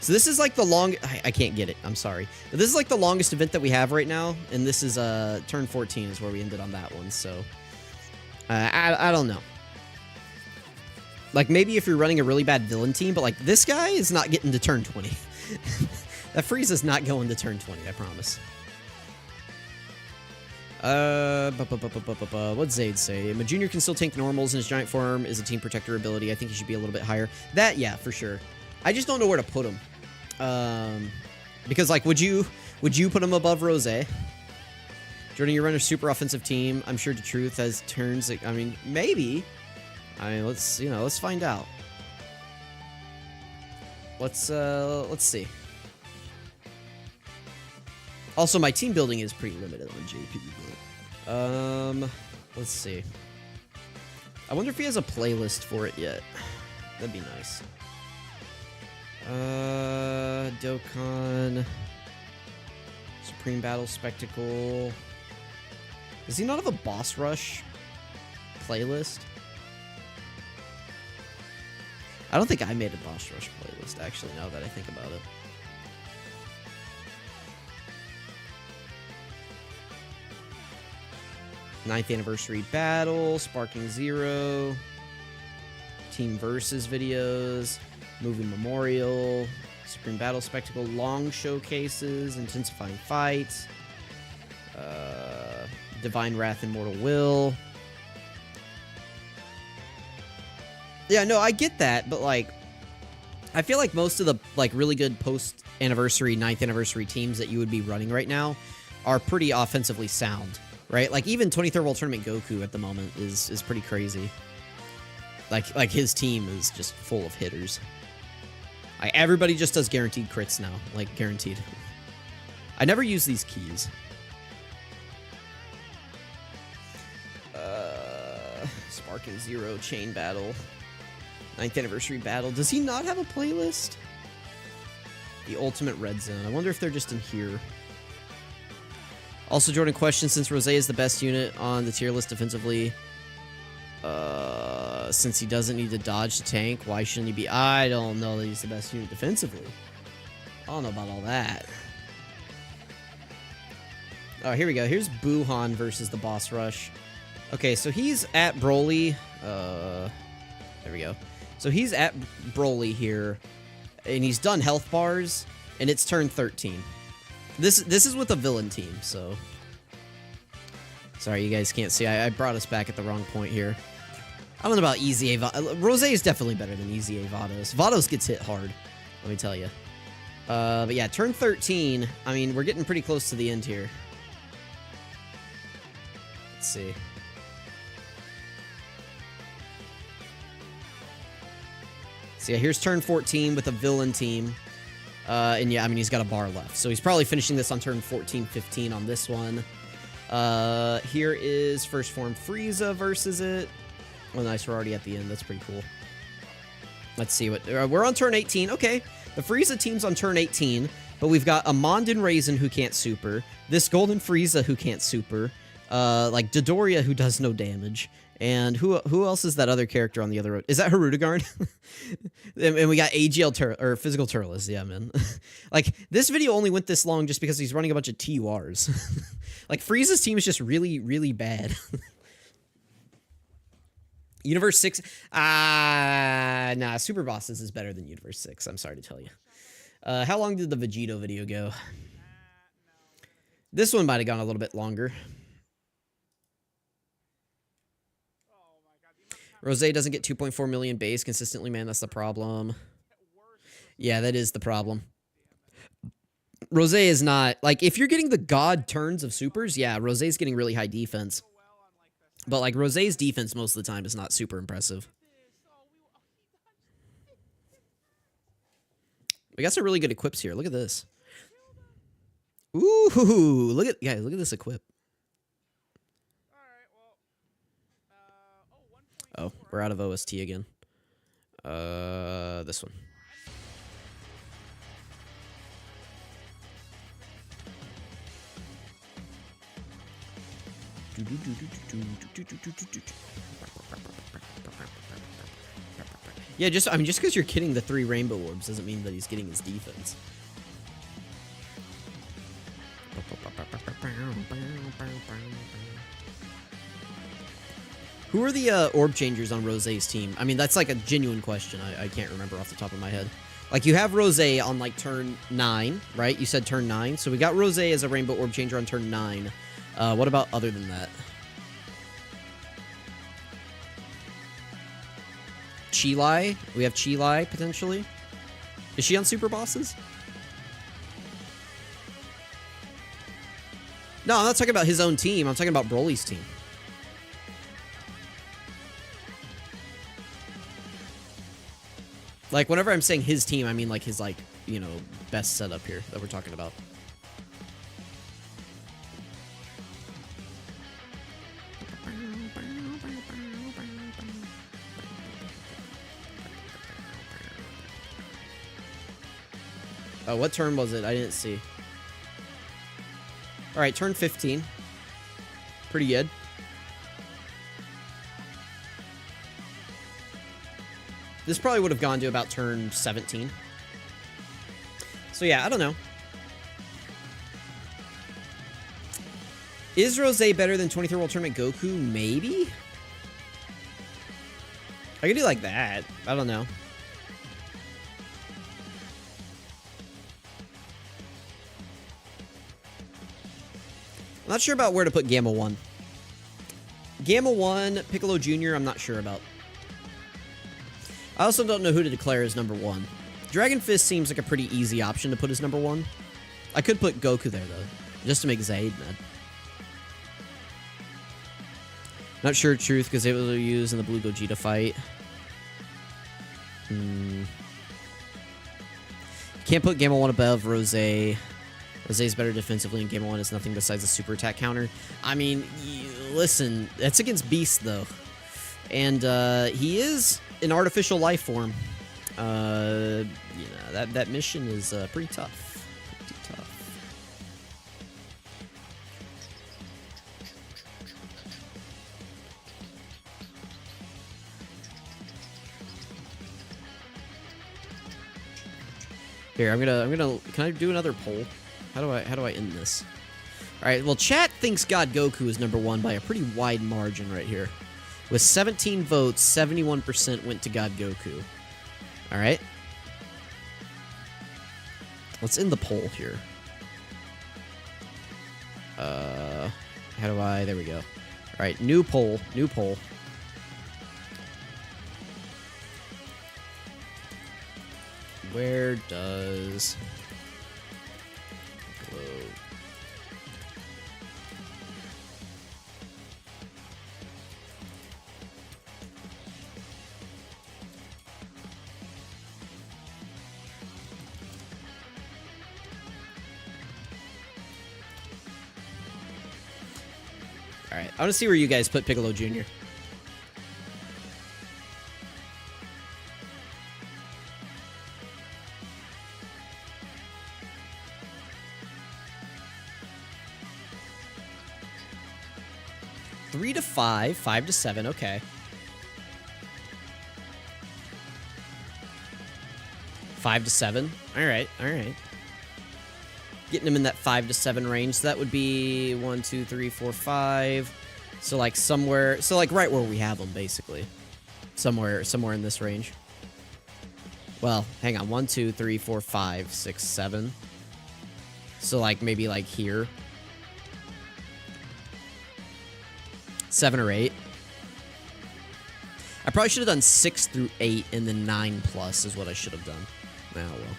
So this is like the long... I can't get it. I'm sorry. But this is like the longest event that we have right now. And this is turn 14 is where we ended on that one. So I don't know. Like maybe if you're running a really bad villain team. But like this guy is not getting to turn 20. That Frieza's not going to turn 20. I promise. What'd Zayd say? A junior can still tank normals in his giant form is a team protector ability. I think he should be a little bit higher. That, yeah, for sure. I just don't know where to put him. Because like, would you put him above Rose? Jordan, you run a super offensive team. I'm sure the truth has turns. I mean, maybe. I mean, let's find out. Let's see. Also, my team building is pretty limited on JP. But, let's see. I wonder if he has a playlist for it yet. That'd be nice. Dokkan. Supreme Battle Spectacle. Does he not have a Boss Rush playlist? I don't think I made a Boss Rush playlist, actually, now that I think about it. Ninth Anniversary Battle, Sparking Zero, Team Versus videos, Movie Memorial, Supreme Battle Spectacle, Long Showcases, Intensifying Fights, Divine Wrath and Mortal Will. Yeah, no, I get that, but like, I feel like most of the like really good post-anniversary, 9th anniversary teams that you would be running right now are pretty offensively sound. Right? Like, even 23rd World Tournament Goku at the moment is pretty crazy. Like his team is just full of hitters. Everybody just does guaranteed crits now. Like, guaranteed. I never use these keys. Sparking Zero, Chain Battle. 9th Anniversary Battle. Does he not have a playlist? The Ultimate Red Zone. I wonder if they're just in here. Also, Jordan, question, since Rosé is the best unit on the tier list defensively, since he doesn't need to dodge to tank, why shouldn't he be? I don't know that he's the best unit defensively. I don't know about all that. Oh, here we go. Here's Buhan versus the Boss Rush. Okay, so he's at Broly. There we go. So he's at Broly here, and he's done health bars, and it's turn 13. This is with a villain team, so... Sorry, you guys can't see. I brought us back at the wrong point here. I don't know about Easy A. Rosé is definitely better than Easy A Vados. Vados gets hit hard, let me tell you. But yeah, turn 13. I mean, we're getting pretty close to the end here. Let's see. So yeah, here's turn 14 with a villain team. And yeah, I mean, he's got a bar left. So he's probably finishing this on turn 14, 15 on this one. Here is First Form Frieza versus it. Oh, nice. We're already at the end. That's pretty cool. Let's see what... we're on turn 18. Okay. The Frieza team's on turn 18. But we've got a Mondin Raisin who can't super. This Golden Frieza who can't super. Like Dodoria who does no damage. And who else is that other character on the other road? Is that Harudagard? And we got AGL or Physical Turles. Yeah, man. Like, this video only went this long just because he's running a bunch of TURs. Like, Frieza's team is just really, really bad. Universe 6? Nah, Super Bosses is better than Universe 6. I'm sorry to tell you. How long did the Vegito video go? This one might have gone a little bit longer. Rosé doesn't get 2.4 million base consistently, man. That's the problem. Yeah, that is the problem. Rosé is not... Like, if you're getting the god turns of supers, yeah, Rosé's getting really high defense. But, like, Rosé's defense most of the time is not super impressive. We got some really good equips here. Look at this. Ooh, look at... Guys, look at this equip. Oh, we're out of OST again. This one. Yeah, just because you're getting the 3 rainbow orbs doesn't mean that he's getting his defense. Who are the orb changers on Rosé's team? I mean, that's like a genuine question. I can't remember off the top of my head. Like, you have Rosé on, like, turn 9, right? You said turn 9. So we got Rosé as a rainbow orb changer on turn 9. What about other than that? Chilai? We have Chilai, potentially? Is she on super bosses? No, I'm not talking about his own team. I'm talking about Broly's team. Like, whenever I'm saying his team, I mean, like, his, like, you know, best setup here that we're talking about. Oh, what turn was it? I didn't see. Alright, turn 15. Pretty good. This probably would have gone to about turn 17. So yeah, I don't know. Is Rosé better than 23 World Tournament Goku? Maybe? I could do like that. I don't know. I'm not sure about where to put Gamma 1. Gamma 1, Piccolo Jr., I'm not sure about. I also don't know who to declare as number 1. Dragon Fist seems like a pretty easy option to put as number 1. I could put Goku there, though, just to make Zaid mad. Not sure of truth, because it was used in the Blue Gogeta fight. Can't put Gamma 1 above Rosé. Rosé's better defensively, and Gamma 1 is nothing besides a super attack counter. I mean, listen, that's against Beast, though. And he is an artificial life form. You know, that mission is pretty tough. Pretty tough. Here, I'm gonna. Can I do another poll? How do I end this? All right. Well, chat thinks God Goku is number 1 by a pretty wide margin right here. With 17 votes, 71% went to God Goku. All right. Let's end the poll here. How do I? There we go. All right. New poll. New poll. Where does glow? All right, I want to see where you guys put Piccolo Jr. Three to 5, 5 to 7, okay. 5 to 7, all right, all right. Getting him in that 5 to 7 range, so that would be 1, 2, 3, 4, 5. So like somewhere, so like right where we have him, basically. Somewhere in this range. Well, hang on, 1, 2, 3, 4, 5, 6, 7. So like maybe like here. 7 or 8. I probably should have done 6 through 8 and then 9 plus is what I should have done. Oh, well.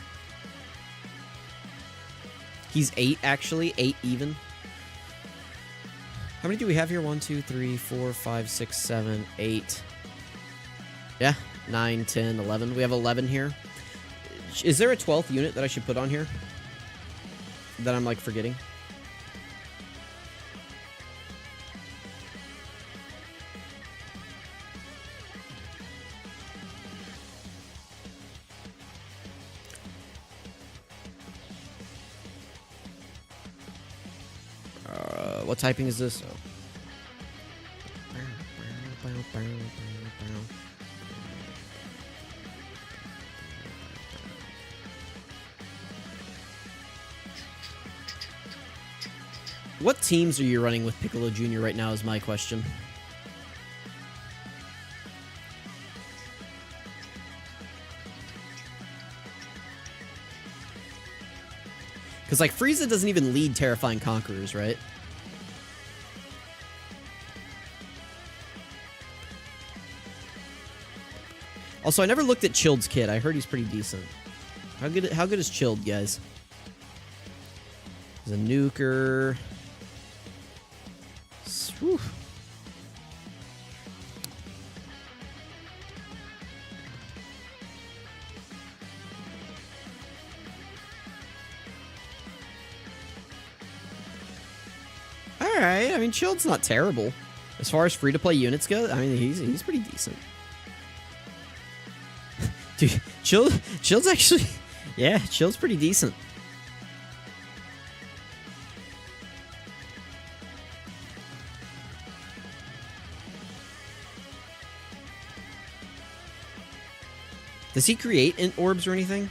He's 8, actually. 8 even. How many do we have here? 1, 2, 3, 4, 5, 6, 7, 8. Yeah, 9, 10, 11. We have 11 here. Is there a 12th unit that I should put on here? That I'm, like, forgetting? What typing is this? Oh. What teams are you running with Piccolo Jr. right now is my question. Because, like, Frieza doesn't even lead Terrifying Conquerors, right? Also, I never looked at Chilled's kit. I heard he's pretty decent. How good is Chilled, guys? He's a nuker. Whew. Alright, I mean, Chilled's not terrible. As far as free-to-play units go, I mean, he's pretty decent. Dude, Chilled's actually... Yeah, Chilled's pretty decent. Does he create orbs or anything?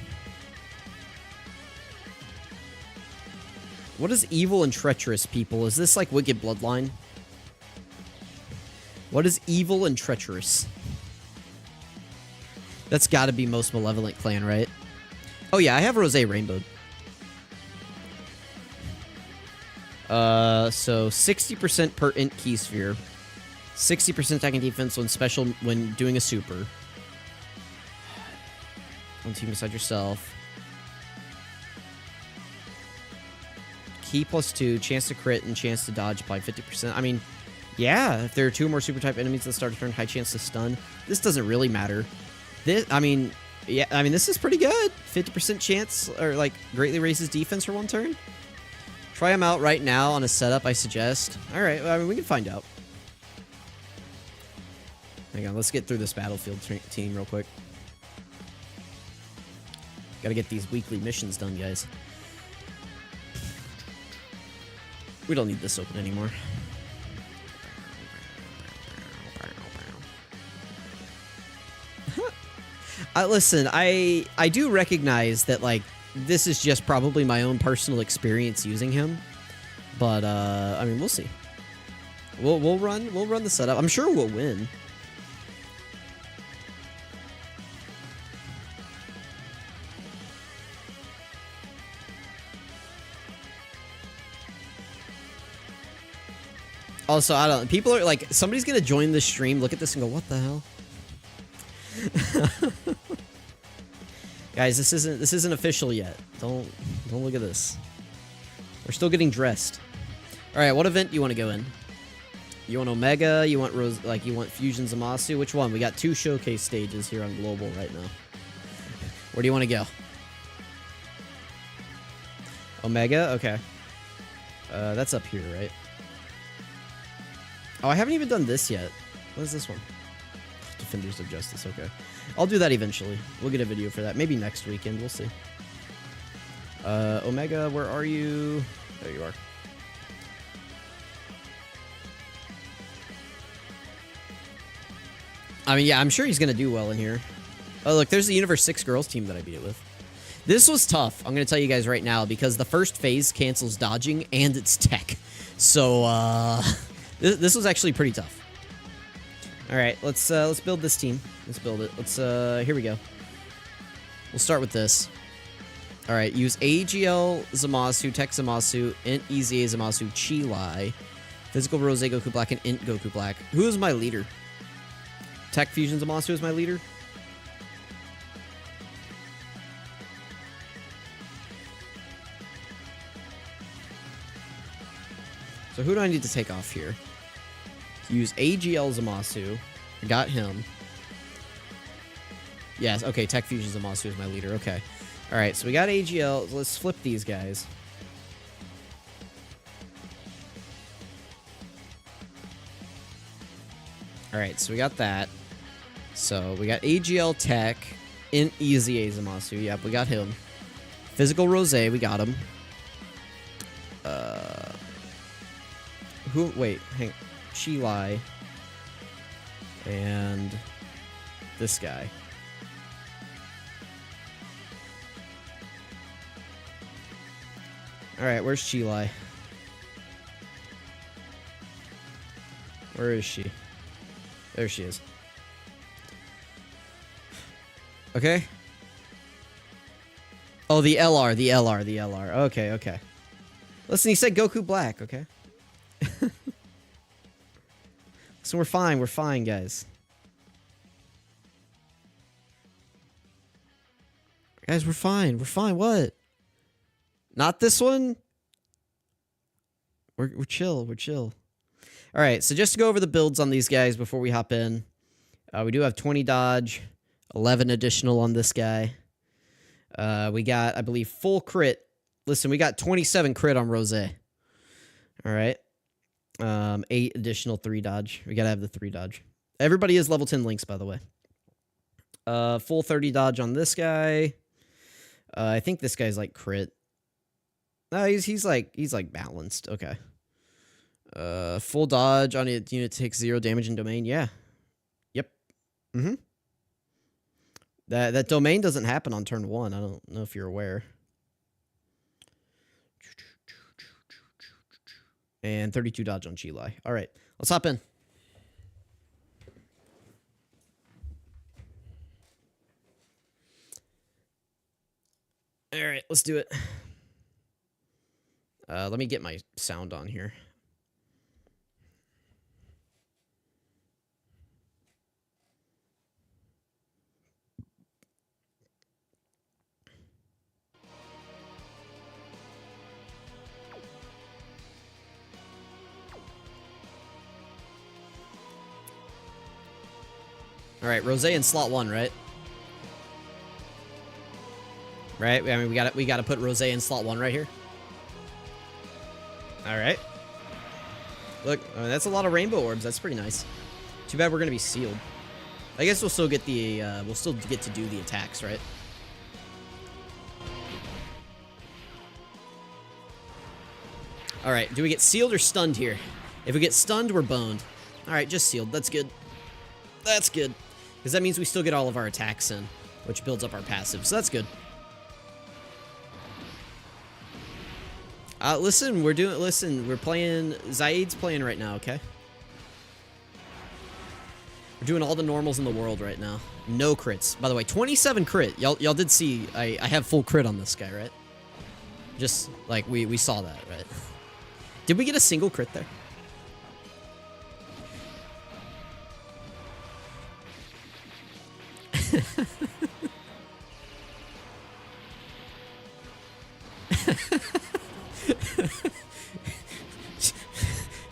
What is evil and treacherous, people? Is this like Wicked Bloodline? What is evil and treacherous? That's got to be most malevolent clan, right? Oh yeah, I have Rosé Rainbowed. So 60% per int key sphere, 60% attack and defense when doing a super. One team beside yourself. Key +2, chance to crit and chance to dodge by 50%. I mean, yeah, if there are 2 more super type enemies at the start of turn, high chance to stun. This doesn't really matter. This, I mean, yeah, I mean, this is pretty good. 50% chance, or like, greatly raises defense for 1 turn. Try them out right now on a setup, I suggest. All right, well, I mean, we can find out. Hang on, let's get through this battlefield team real quick. Gotta get these weekly missions done, guys. We don't need this open anymore. Listen, I do recognize that, like, this is just probably my own personal experience using him, but I mean, we'll see. We'll run the setup. I'm sure we'll win. Also, I don't. People are like, somebody's gonna join the stream, look at this, and go, "What the hell?" Guys, this isn't official yet. Don't look at this. We're still getting dressed. All right, what event do you want to go in? You want Omega? You want Rose? Like, you want Fusion Zamasu? Which one? We got 2 showcase stages here on Global right now. Where do you want to go? Omega? Okay. That's up here, right? Oh, I haven't even done this yet. What is this one? Defenders of Justice, okay. I'll do that eventually. We'll get a video for that. Maybe next weekend, we'll see. Omega, where are you? There you are. I mean, yeah, I'm sure he's going to do well in here. Oh, look, there's the Universe 6 girls team that I beat it with. This was tough, I'm going to tell you guys right now, because the first phase cancels dodging and it's tech. So, this was actually pretty tough. All right, let's build this team. Let's build it. Here we go. We'll start with this. All right, use AGL Zamasu, Tech Zamasu, Int EZA Zamasu, Chilai, Physical Rose Goku Black, and Int Goku Black. Who is my leader? Tech Fusion Zamasu is my leader. So who do I need to take off here? Use AGL Zamasu. I got him. Yes, okay, Tech Fusion Zamasu is my leader. Okay. Alright, so we got AGL. Let's flip these guys. Alright, so we got that. So we got AGL Tech in Easy Zamasu. Yep, we got him. Physical Rose, we got him. Wait, hang on. Chilai. And this guy. Alright, where's Chilai? Where is she? There she is. Okay. Oh, the LR. Okay, okay. Listen, he said Goku Black, okay? So we're fine, guys. Guys, we're fine, what? Not this one? We're chill. Alright, so just to go over the builds on these guys before we hop in. We do have 20 dodge, 11 additional on this guy. We got, I believe, full crit. Listen, we got 27 crit on Rose. Alright. 8 additional 3 dodge. We gotta have the 3 dodge. Everybody is level 10 links, by the way. Full 30 dodge on this guy. I think this guy's like crit. No, he's like balanced. Okay. Full dodge on a unit takes 0 damage in domain. Yeah. Yep. That domain doesn't happen on turn 1. I don't know if you're aware. And 32 dodge on Chilai. All right, let's hop in. All right, let's do it. Let me get my sound on here. All right, Rose in slot 1, right? Right? I mean, we got to put Rose in slot 1 right here. All right. Look, that's a lot of rainbow orbs. That's pretty nice. Too bad we're gonna be sealed. I guess we'll still get the we'll still get to do the attacks, right? All right. Do we get sealed or stunned here? If we get stunned, we're boned. All right, just sealed. That's good. That's good. Because that means we still get all of our attacks in, which builds up our passive. So that's good. Listen, we're playing, Zaid's playing right now, okay? We're doing all the normals in the world right now. No crits. By the way, 27 crit. Y'all did see, I have full crit on this guy, right? Just, like, we saw that, right? Did we get a single crit there?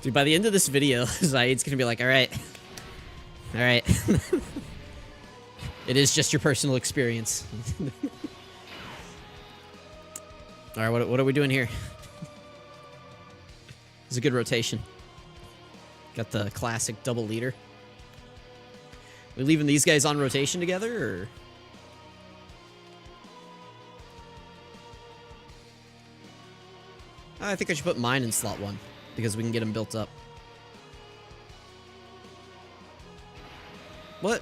Dude, by the end of this video, Zaid's gonna be like, alright. Alright. It is just your personal experience. Alright, what are we doing here? It's a good rotation. Got the classic double leader. We leaving these guys on rotation together, or? I think I should put mine in slot 1, because we can get them built up. What?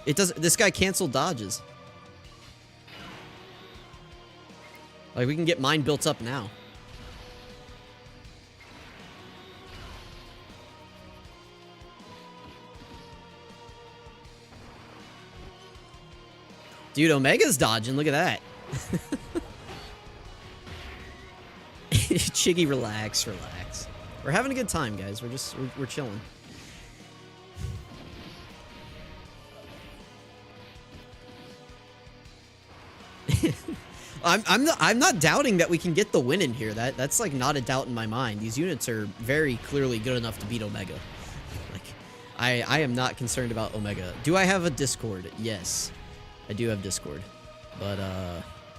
It does. This guy canceled dodges. Like, we can get mine built up now. Dude, Omega's dodging. Look at that. Chiggy, relax. We're having a good time, guys. We're chilling. I'm not doubting that we can get the win in here. That's like not a doubt in my mind. These units are very clearly good enough to beat Omega. Like, I am not concerned about Omega. Do I have a Discord? Yes, I do have Discord, but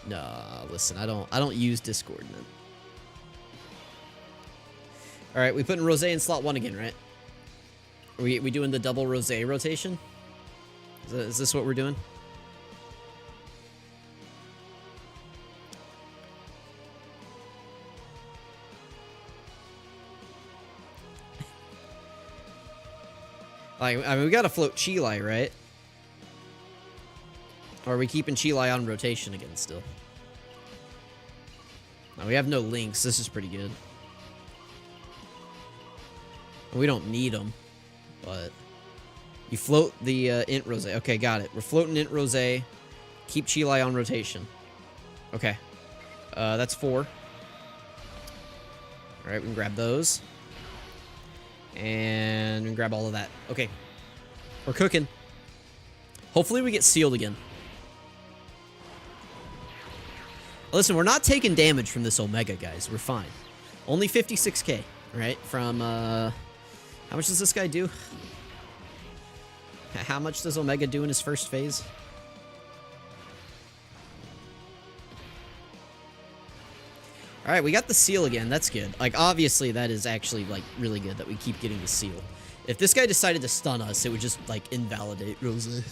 nah. Listen, I don't use Discord, man. All right, we put in Rose in slot 1 again, right? Are we doing the double Rose rotation? Is this what we're doing? Like, I mean, we gotta float Chile, right? Or are we keeping Chile on rotation again still? No, we have no links. This is pretty good. We don't need them, but you float the Int Rose. Okay, got it. We're floating Int Rose. Keep Chile on rotation. Okay. That's 4. All right, we can grab those. And we can grab all of that. Okay. We're cooking. Hopefully we get sealed again. Listen, we're not taking damage from this Omega, guys. We're fine. Only 56k, right? From, how much does this guy do? How much does Omega do in his first phase? All right, we got the seal again. That's good. Like, obviously, that is actually, like, really good that we keep getting the seal. If this guy decided to stun us, it would just, like, invalidate Rose.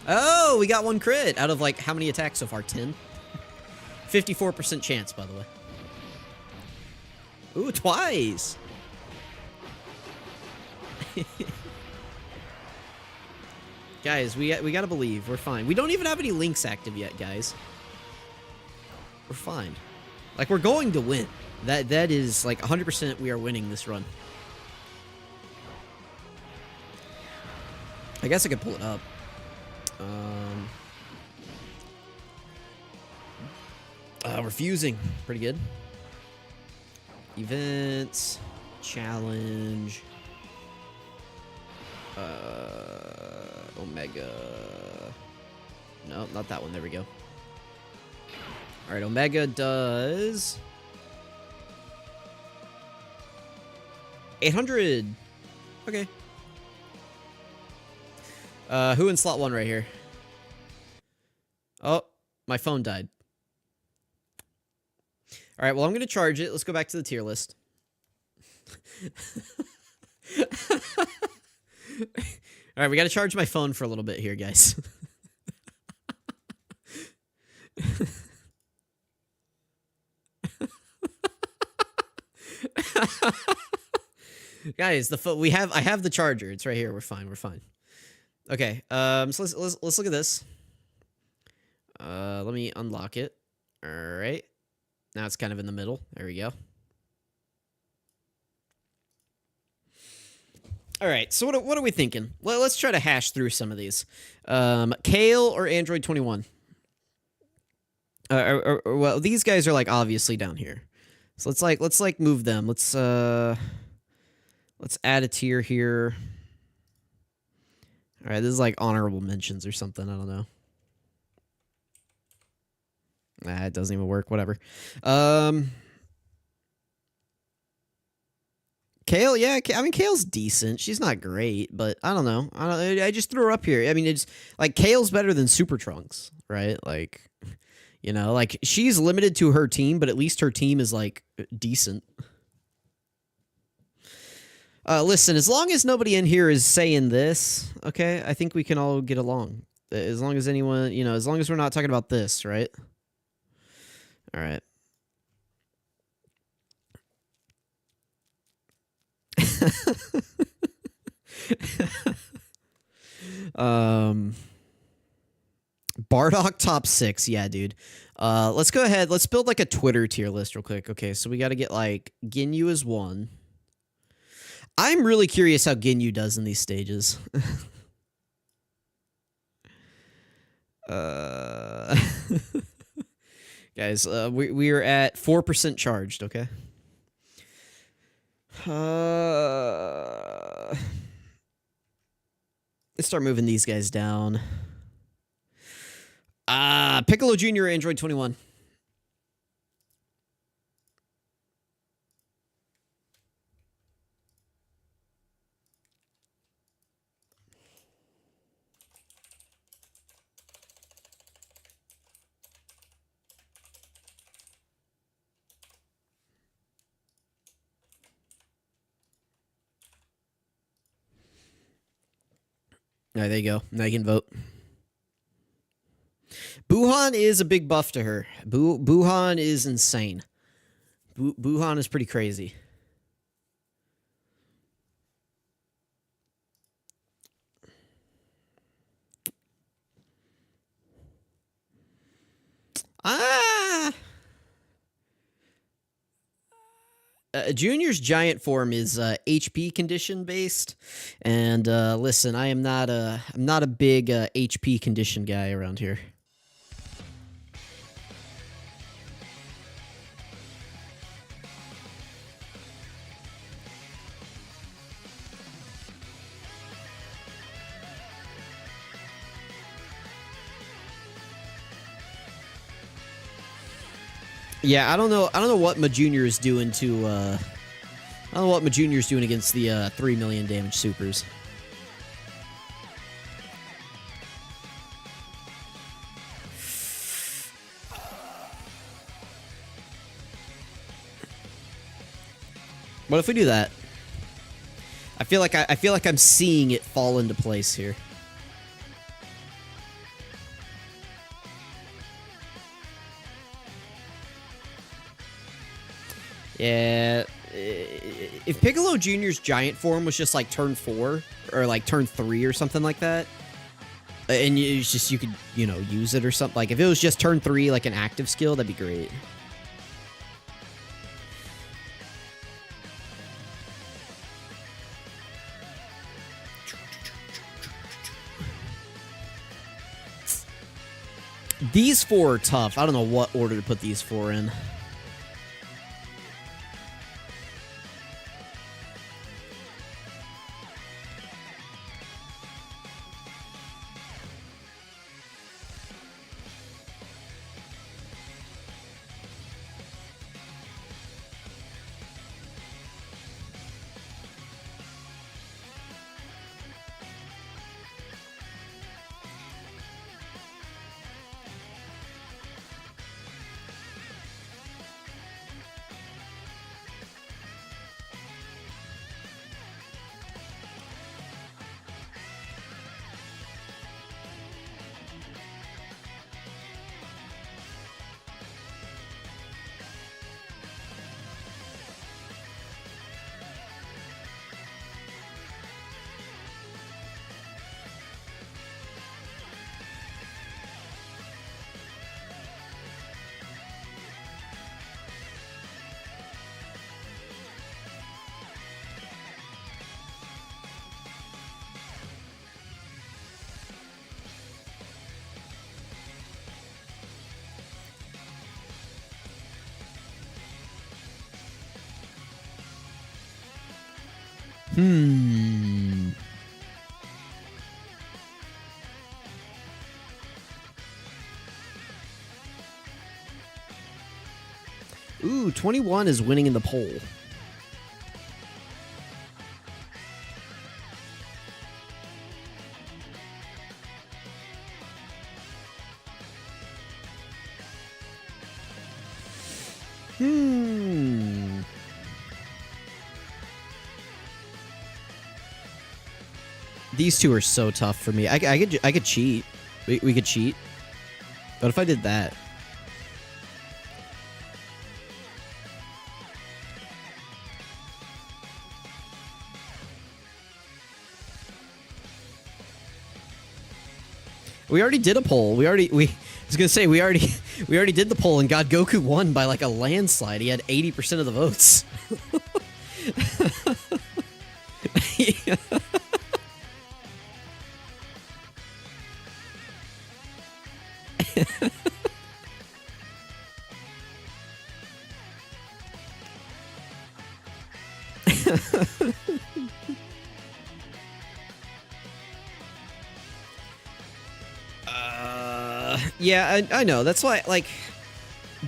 Oh, we got 1 crit out of, like, how many attacks so far? 10? 54% chance, by the way. Ooh, twice! Guys, we gotta believe. We're fine. We don't even have any links active yet, guys. We're fine. Like, we're going to win. That is, like, 100% we are winning this run. I guess I could pull it up. Refusing. Pretty good. Events. Challenge. Omega. No, not that one. There we go. Alright, Omega does 800. Okay. Who in slot 1 right here? Oh, my phone died. Alright, well, I'm going to charge it. Let's go back to the tier list. Alright, we got to charge my phone for a little bit here, guys. Guys, I have the charger. It's right here. We're fine. We're fine. Okay. So let's look at this. Let me unlock it. All right. Now it's kind of in the middle. There we go. All right. So what are we thinking? Well, let's try to hash through some of these. Kale or Android 21? Well, these guys are like obviously down here. So let's move them. Let's add a tier here. All right, this is like honorable mentions or something. I don't know. Nah, it doesn't even work. Whatever. Kale, yeah, I mean Kale's decent. She's not great, but I don't know. I just threw her up here. I mean, it's like Kale's better than Super Trunks, right? Like, you know, like she's limited to her team, but at least her team is like decent. Listen, as long as nobody in here is saying this, okay, I think we can all get along. As long as anyone, you know, as long as we're not talking about this, right? All right. Bardock top 6, yeah, dude. Let's go ahead. Let's build like a Twitter tier list real quick. Okay, so we got to get like Ginyu is 1. I'm really curious how Ginyu does in these stages. Guys, we are at 4% charged, okay? Let's start moving these guys down. Piccolo Jr. Android 21. All right, there you go. Now you can vote. Buhan is a big buff to her. Buhan is insane. Buhan is pretty crazy. Junior's giant form is HP condition based, and listen, I'm not a big HP condition guy around here. Yeah, I don't know what Ma Junior is doing to. I don't know what Ma Junior is doing against the 3 million damage supers. What if we do that? I feel like I'm seeing it fall into place here. Yeah, if Piccolo Jr.'s giant form was just like turn 4 or like turn 3 or something like that, and it's just you could, you know, use it or something. Like if it was just turn 3, like an active skill, that'd be great. These 4 are tough. I don't know what order to put these 4 in. Ooh, 21 is winning in the poll. These 2 are so tough for me. I could cheat. We could cheat. What if I did that? We already did a poll. I was gonna say we already did the poll, and God Goku won by like a landslide. He had 80% of the votes. Yeah. Yeah, I know. That's why, like,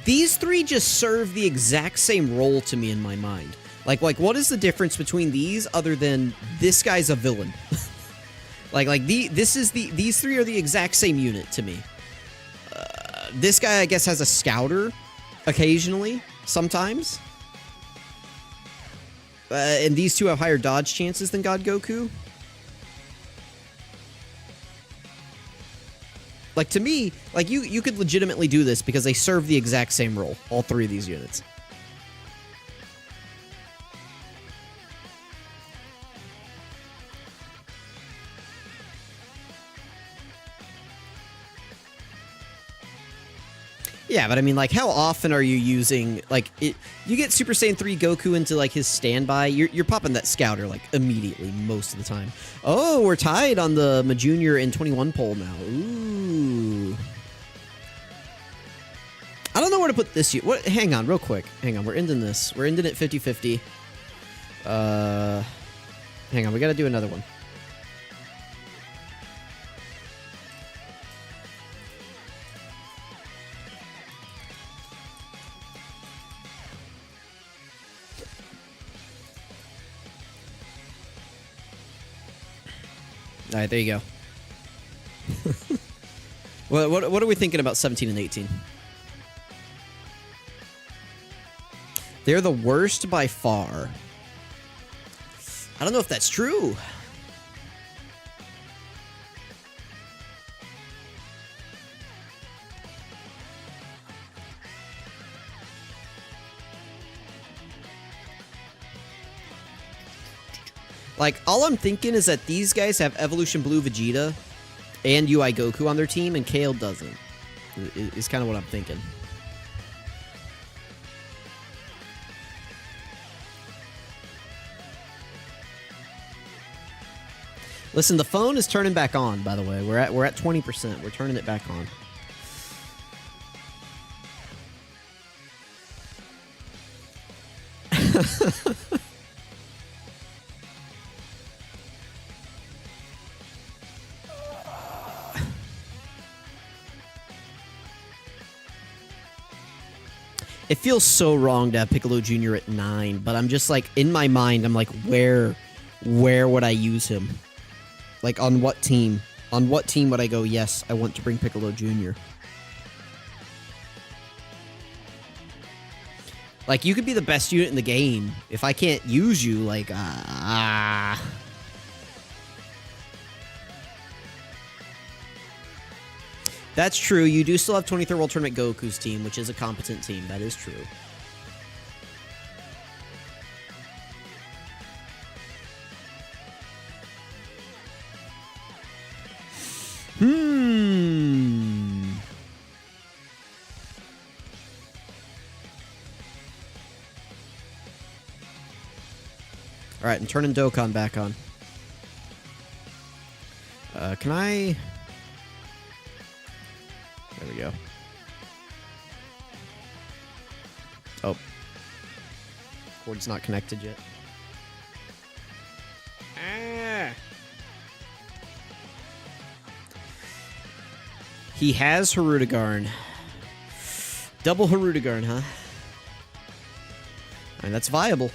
these three just serve the exact same role to me in my mind. Like, what is the difference between these other than this guy's a villain? These three are the exact same unit to me. This guy, I guess, has a scouter occasionally, sometimes. And these two have higher dodge chances than God Goku. Like, to me, like, you could legitimately do this because they serve the exact same role, all three of these units. Yeah, but I mean, like, how often are you using, like, you get Super Saiyan 3 Goku into, like, his standby, you're popping that scouter, like, immediately, most of the time. Oh, we're tied on the Junior and 21 poll now. Ooh. I don't know where to put this. What? Hang on, real quick. Hang on, we're ending this. We're ending it 50-50. Hang on, we gotta do another one. All right, there you go. What are we thinking about 17 and 18? They're the worst by far. I don't know if that's true. Like, all I'm thinking is that these guys have Evolution Blue Vegeta and UI Goku on their team, and Kale doesn't. Is kind of what I'm thinking. Listen, the phone is turning back on, by the way. We're at 20%. We're turning it back on. It feels so wrong to have Piccolo Jr. at 9, but I'm just like, in my mind, I'm like, where would I use him? Like, on what team? On what team would I go, yes, I want to bring Piccolo Jr.? Like, you could be the best unit in the game. If I can't use you, like, That's true. You do still have 23rd World Tournament Goku's team, which is a competent team. That is true. All right, I'm turning Dokkan back on. Can I... There we go. Oh. Cord's not connected yet. Ah. He has Harudegarn. Double Harudegarn, huh? I mean, that's viable.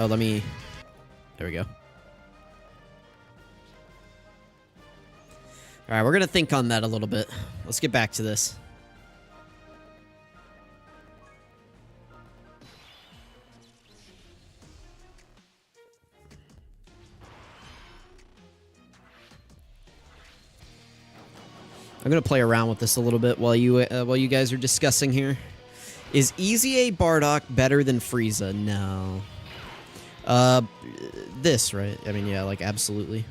Oh, let me... There we go. All right, we're going to think on that a little bit. Let's get back to this. I'm going to play around with this a little bit while you guys are discussing here. Is Easy A Bardock better than Frieza? No. This, right? I mean, yeah, like, absolutely.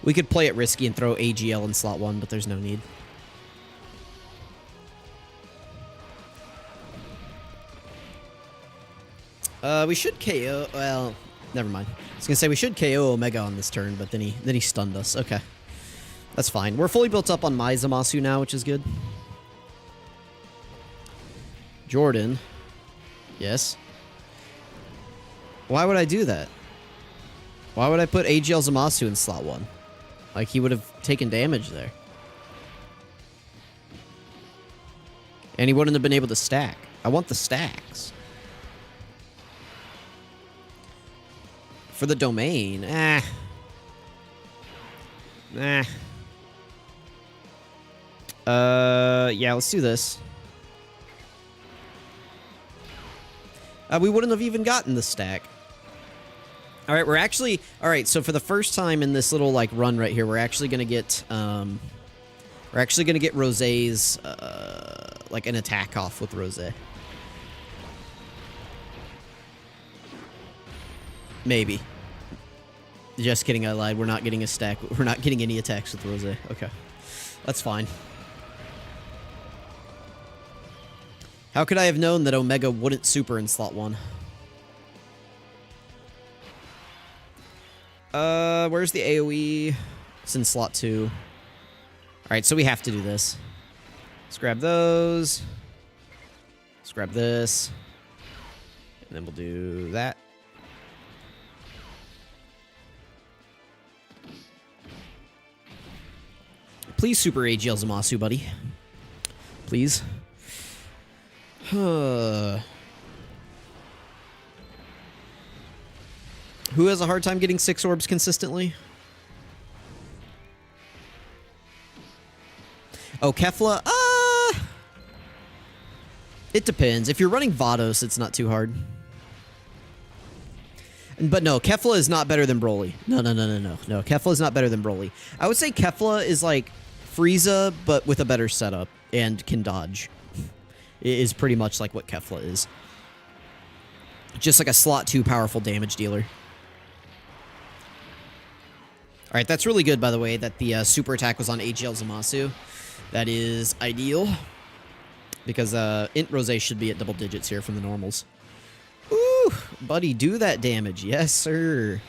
We could play it risky and throw AGL in slot 1, but there's no need. We should KO... Well, never mind. I was gonna say we should KO Omega on this turn, but then he stunned us. Okay. That's fine. We're fully built up on my Zamasu now, which is good. Jordan. Yes. Why would I do that? Why would I put AGL Zamasu in slot 1? Like, he would have taken damage there. And he wouldn't have been able to stack. I want the stacks. For the domain, yeah, let's do this. We wouldn't have even gotten the stack. All right, we're actually... All right, so for the first time in this little, like, run right here, we're actually going to get... we're actually going to get Rosé's, like, an attack off with Rosé. Maybe. Just kidding, I lied. We're not getting a stack. We're not getting any attacks with Rosé. Okay. That's fine. How could I have known that Omega wouldn't super in slot 1? Where's the AoE? It's in slot 2. Alright, so we have to do this. Let's grab those. Let's grab this. And then we'll do that. Please super AGL Zamasu, buddy. Please. Who has a hard time getting 6 orbs consistently? Oh, Kefla? It depends. If you're running Vados, it's not too hard. But no, Kefla is not better than Broly. No. No, Kefla is not better than Broly. I would say Kefla is like Frieza, but with a better setup and can dodge. It is pretty much like what Kefla is. Just like a slot 2 powerful damage dealer. Alright, that's really good, by the way, that the super attack was on AGL Zamasu. That is ideal. Because Int Rosé should be at double digits here from the normals. Ooh, buddy, do that damage. Yes, sir.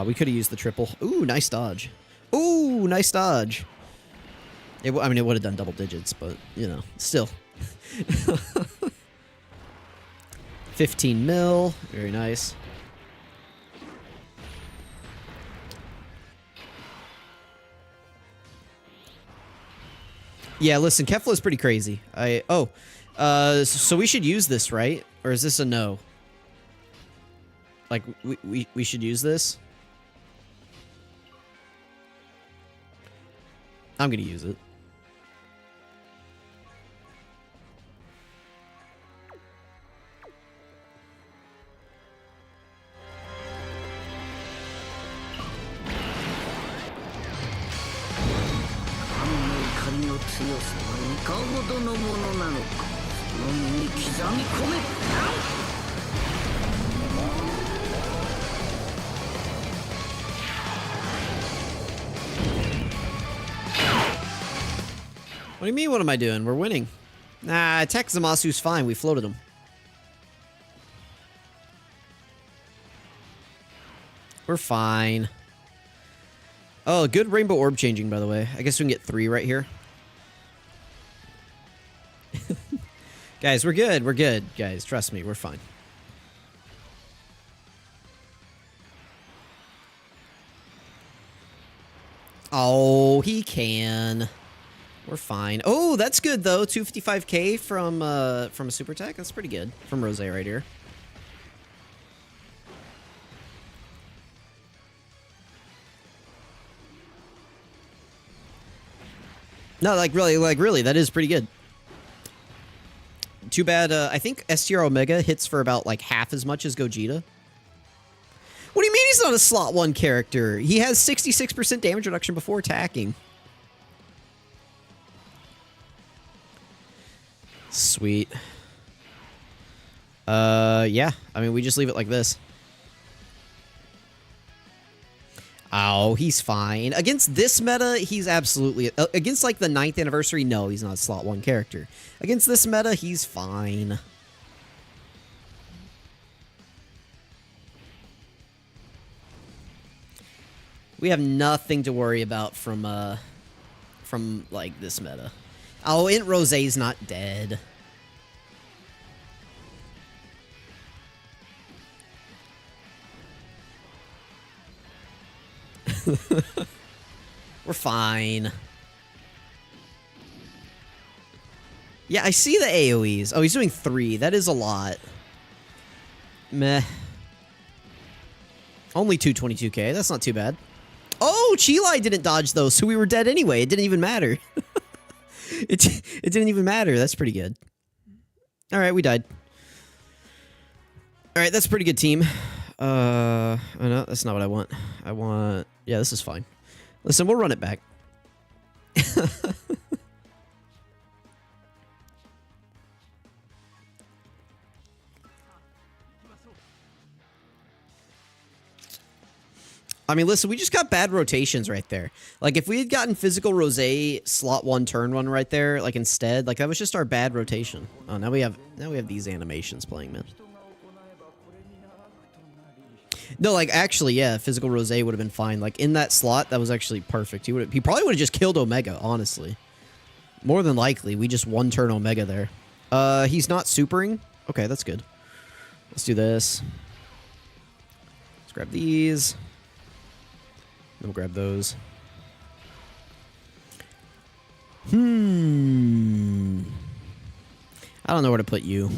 We could have used the triple. Ooh, nice dodge. Ooh, nice dodge. I mean, it would have done double digits, but, you know, still. 15 mil. Very nice. Yeah, listen, Kefla is pretty crazy. So we should use this, right? Or is this a no? Like, we should use this? I'm gonna use it. What do you mean, what am I doing? We're winning. Nah, attack Zamasu's fine. We floated him. We're fine. Oh, good rainbow orb changing, by the way. I guess we can get 3 right here. Guys, we're good. We're good, guys. Trust me, we're fine. Oh, he can. We're fine. Oh, that's good, though. 255k from a super attack. That's pretty good. From Rosé right here. No, like really, that is pretty good. Too bad, I think STR Omega hits for about, like, half as much as Gogeta. What do you mean he's not a slot 1 character? He has 66% damage reduction before attacking. Sweet. Yeah. I mean, we just leave it like this. Oh, he's fine. Against this meta, he's absolutely... against, like, the 9th anniversary, no, he's not a slot 1 character. Against this meta, he's fine. We have nothing to worry about from like, this meta. Oh, Int Rosé's not dead. We're fine. Yeah, I see the AoEs. Oh, he's doing 3. That is a lot. Meh. Only 222k. That's not too bad. Oh, Chilai didn't dodge, though, so we were dead anyway. It didn't even matter. it didn't even matter. That's pretty good. All right, we died. All right, that's a pretty good team. Oh, no, that's not what I want. I want... Yeah, this is fine. Listen, we'll run it back. I mean, listen, we just got bad rotations right there. Like, if we had gotten physical Rosé slot 1, turn 1 right there, like, instead, like, that was just our bad rotation. Oh, now we have these animations playing, man. No, like, actually, yeah, physical Rosé would have been fine. Like, in that slot, that was actually perfect. He probably would have just killed Omega, honestly. More than likely, we just 1 turn Omega there. He's not supering. Okay, that's good. Let's do this. Let's grab these. Then we'll grab those. I don't know where to put you.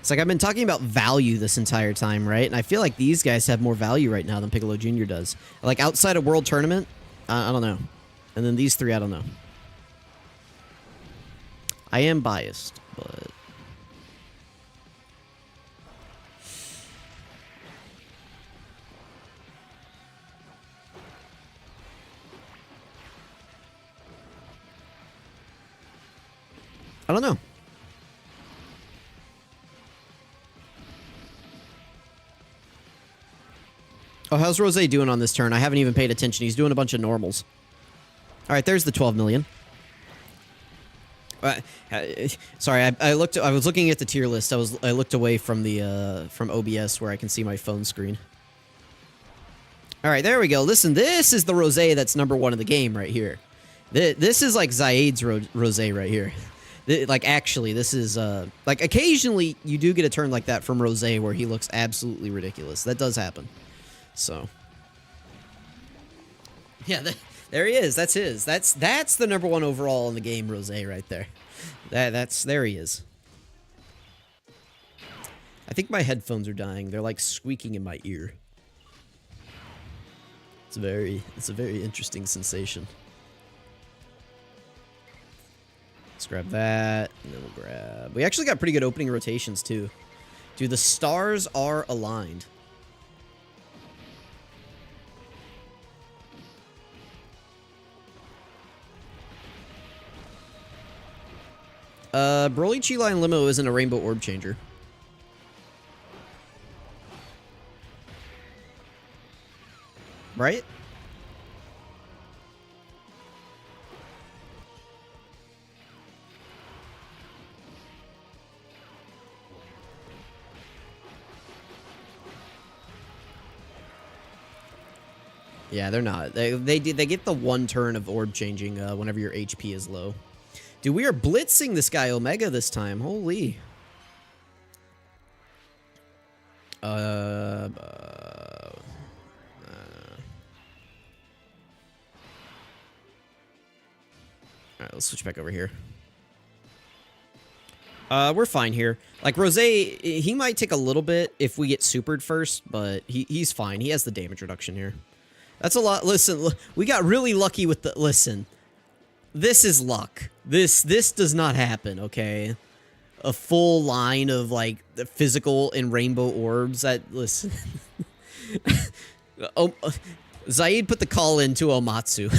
It's like I've been talking about value this entire time, right? And I feel like these guys have more value right now than Piccolo Jr. does. Like, outside of World Tournament, I don't know. And then these 3, I don't know. I am biased, but... I don't know. Oh, how's Rosé doing on this turn? I haven't even paid attention. He's doing a bunch of normals. All right, there's the 12 million. Sorry, I was looking at the tier list. I looked away from the from OBS where I can see my phone screen. All right, there we go. Listen, this is the Rosé that's #1 in the game right here. This is like Zaid's Rosé right here. Like, actually, this is, like, occasionally you do get a turn like that from Rosé where he looks absolutely ridiculous. That does happen. So. Yeah, there he is. That's his. That's the #1 overall in the game, Rosé, right there. There he is. I think my headphones are dying. They're, like, squeaking in my ear. It's a very interesting sensation. Let's grab that, and then we'll grab... We actually got pretty good opening rotations, too. Dude, the stars are aligned. Broly, Chilai, and Limo isn't a rainbow orb changer. Right? Yeah, they're not. They get the 1 turn of orb changing whenever your HP is low. Dude, we are blitzing this guy Omega this time. Holy. Alright, let's switch back over here. We're fine here. Like, Rosé, he might take a little bit if we get supered first, but he's fine. He has the damage reduction here. That's a lot. Listen, we got really lucky with the... Listen, this is luck. This does not happen, okay? A full line of, like, the physical and rainbow orbs. Listen. Oh, Zaid put the call in to Omatsu.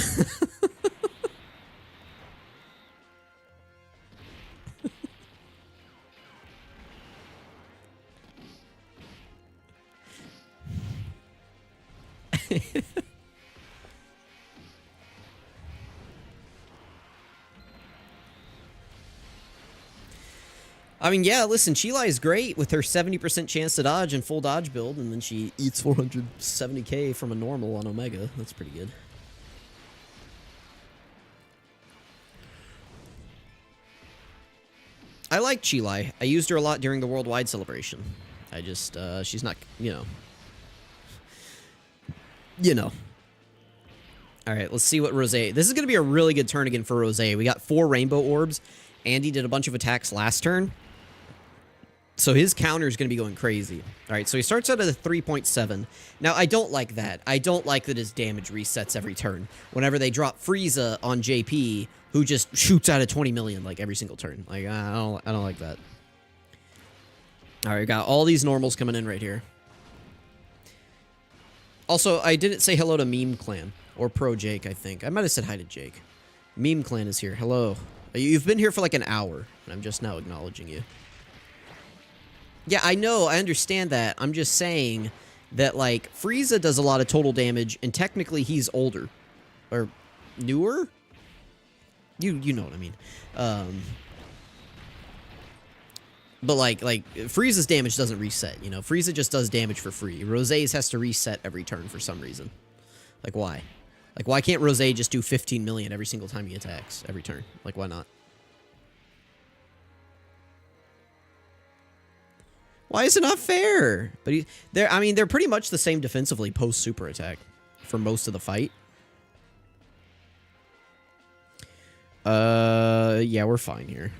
I mean, yeah, listen, Chilai is great with her 70% chance to dodge and full dodge build, and then she eats 470k from a normal on Omega. That's pretty good. I like Chilai. I used her a lot during the worldwide celebration. I just, she's not, you know. You know. All right, let's see what Rose... This is going to be a really good turn again for Rose. We got 4 rainbow orbs. Andy did a bunch of attacks last turn. So his counter is going to be going crazy. All right, so he starts out at a 3.7. Now, I don't like that. I don't like that his damage resets every turn. Whenever they drop Frieza on JP, who just shoots out at 20 million, like, every single turn. Like, I don't like that. All right, we got all these normals coming in right here. Also, I didn't say hello to Meme Clan. Or Pro Jake, I think. I might have said hi to Jake. Meme Clan is here. Hello. You've been here for like an hour, and I'm just now acknowledging you. Yeah, I know. I understand that. I'm just saying that, like, Frieza does a lot of total damage, and technically he's older. Or newer? You know what I mean. But, like, Frieza's damage doesn't reset, you know? Frieza just does damage for free. Rose's has to reset every turn for some reason. Like, why? Like, why can't Rose just do 15 million every single time he attacks, every turn? Like, why not? Why is it not fair? But I mean, they're pretty much the same defensively post super attack for most of the fight. Yeah, we're fine here.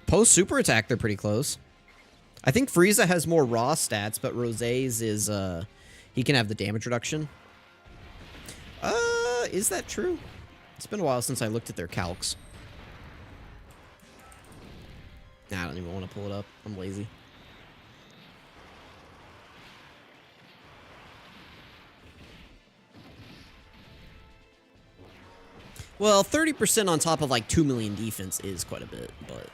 Post super attack, they're pretty close. I think Frieza has more raw stats, but Rose's is, he can have the damage reduction. Is that true? It's been a while since I looked at their calcs. Nah, I don't even want to pull it up. I'm lazy. Well, 30% on top of like 2 million defense is quite a bit, but...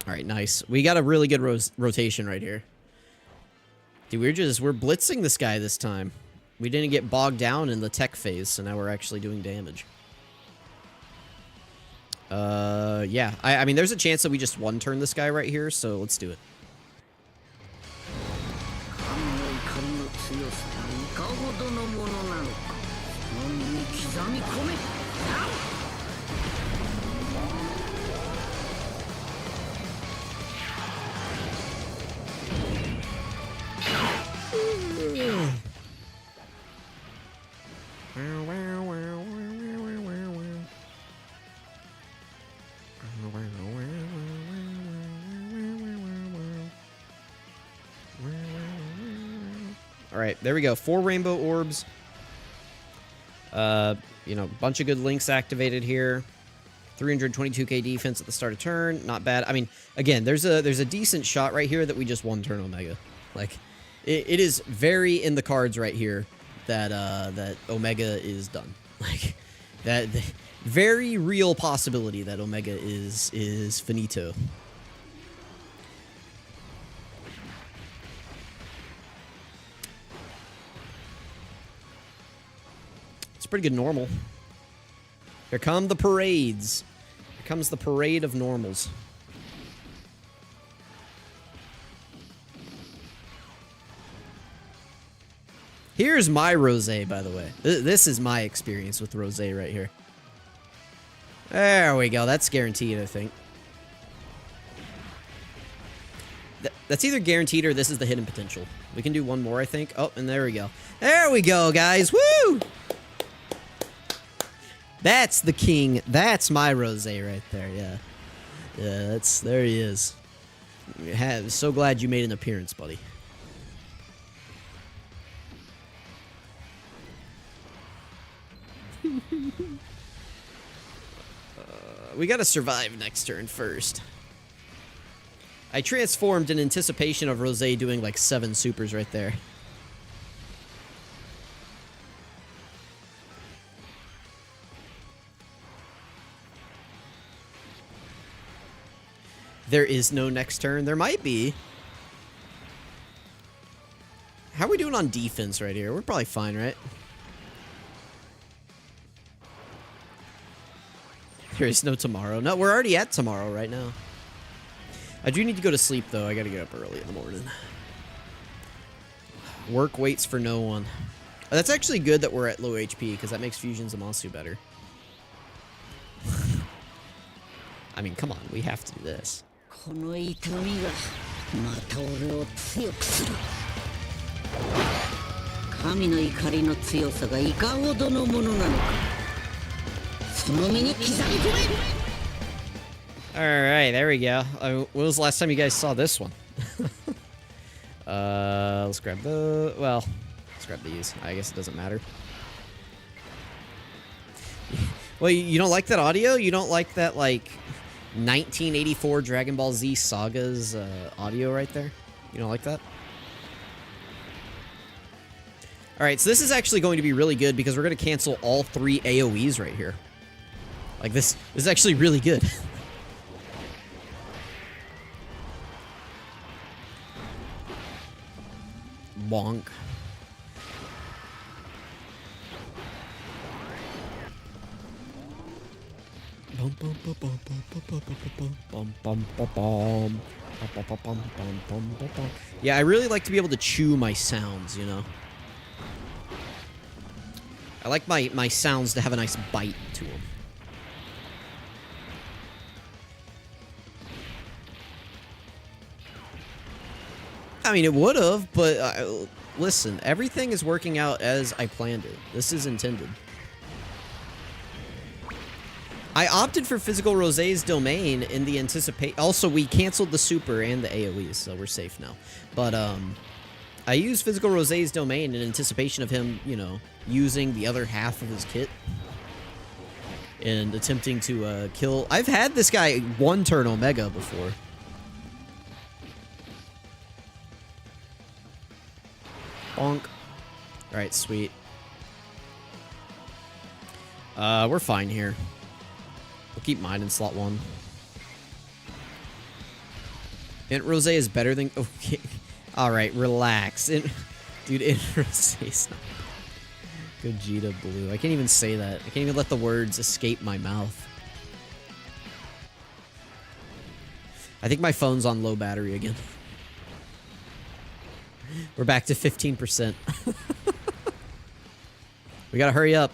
Alright, nice. We got a really good rotation right here. Dude, we're blitzing this guy this time. We didn't get bogged down in the tech phase, so now we're actually doing damage. Yeah. I mean, there's a chance that we just one-turn this guy right here, so let's do it. Alright, there we go. 4 rainbow orbs. You know, bunch of good links activated here. 322k defense at the start of turn. Not bad. I mean, again, there's a decent shot right here that we just one-turn Omega. Like, it is very in the cards right here that that Omega is done. Like, that very real possibility that Omega is finito. It's pretty good normal. Here come the parades. Here comes the parade of normals. Here's my rosé, by the way. This is my experience with rosé right here. There we go. That's guaranteed, I think. That's either guaranteed or this is the hidden potential. We can do one more, I think. Oh, and there we go. There we go, guys. Woo! That's the king. That's my rosé right there, yeah. Yeah, there he is. So glad you made an appearance, buddy. We gotta survive next turn first. I transformed in anticipation of Rosé doing like 7 supers right there. There is no next turn. There might be. How are we doing on defense right here? We're probably fine, right? There is no tomorrow. No, we're already at tomorrow right now. I do need to go to sleep, though. I gotta get up early in the morning. Work waits for no one. That's actually good that we're at low HP, because that makes Fusion Zamasu better. I mean, come on, we have to do this. この痛みがまた俺を強くする。神の怒りの強さがいかほどのものなのか。その身に刻み込め。 Alright, there we go. When was the last time you guys saw this one? Let's grab the... Well, let's grab these. I guess it doesn't matter. Well, you don't like that audio? You don't like that, like, 1984 Dragon Ball Z Saga's audio right there? You don't like that? Alright, so this is actually going to be really good because we're going to cancel all 3 AoEs right here. Like, this is actually really good. Bonk. Yeah, I really like to be able to chew my sounds, you know? I like my sounds to have a nice bite to them. I mean, it would have, but listen, everything is working out as I planned it. This is intended. I opted for Physical Rosé's domain in the anticipation. Also, we canceled the super and the AoEs, so we're safe now. But I used Physical Rosé's domain in anticipation of him, you know, using the other half of his kit and attempting to kill. I've had this guy 1 turn Omega before. Bonk. Alright, sweet. We're fine here. We'll keep mine in slot 1. Int Rosé is better than... Okay. Alright, relax. Dude, Int Rosé is not... Gogeta Blue. I can't even say that. I can't even let the words escape my mouth. I think my phone's on low battery again. We're back to 15%. We gotta hurry up.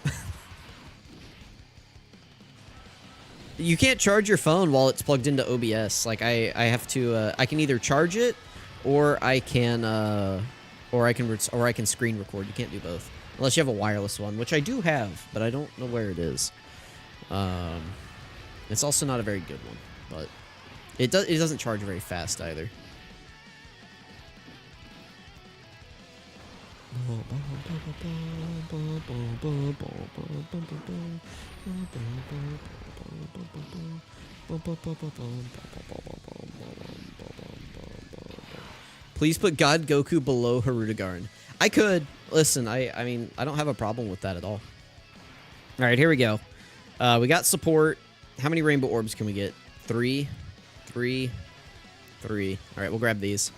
You can't charge your phone while it's plugged into OBS. Like, I have to, I can either charge it, or I can screen record. You can't do both. Unless you have a wireless one, which I do have, but I don't know where it is. It's also not a very good one, but it doesn't charge very fast either. Please put God Goku below Harudagaran. I could. Listen, I mean, I don't have a problem with that at all. Alright, here we go. We got support. How many rainbow orbs can we get? 3, 3, 3. Alright, we'll grab these.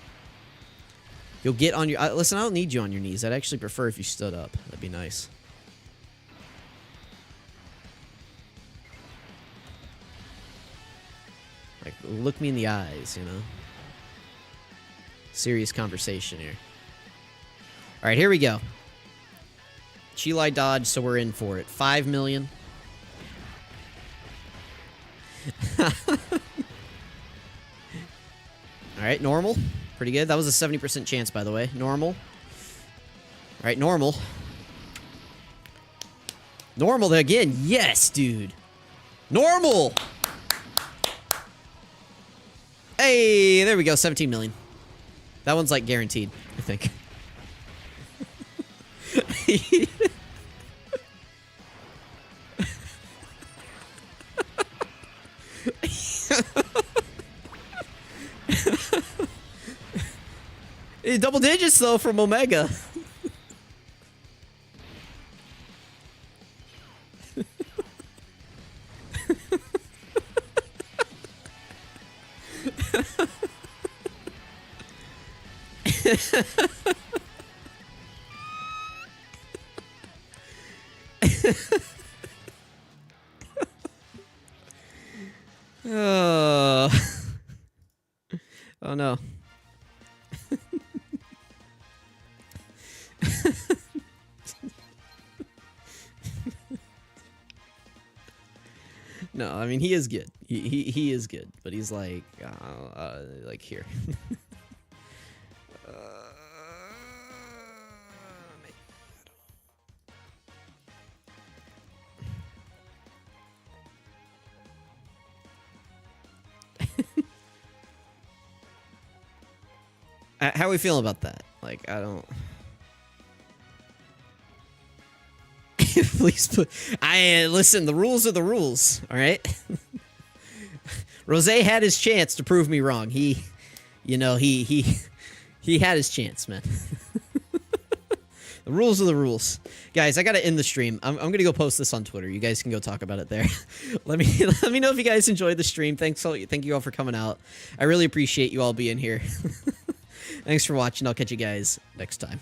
You'll get on your... listen, I don't need you on your knees. I'd actually prefer if you stood up. That'd be nice. Like, look me in the eyes, you know? Serious conversation here. Alright, here we go. Chilai dodge, so we're in for it. 5 million. Alright, normal. Pretty good. That was a 70% chance, by the way. Normal. Alright, normal. Normal again. Yes, dude. Normal! Hey, there we go. 17 million. That one's, like, guaranteed, I think. Double digits, though, from Omega. Oh. Oh no. No, I mean he is good. He is good, but he's like here. How are we feeling about that? Like, I don't. Please put. Listen. The rules are the rules. All right. Rosé had his chance to prove me wrong. He had his chance, man. The rules are the rules, guys. I gotta end the stream. I'm gonna go post this on Twitter. You guys can go talk about it there. let me know if you guys enjoyed the stream. Thank you all for coming out. I really appreciate you all being here. Thanks for watching. I'll catch you guys next time.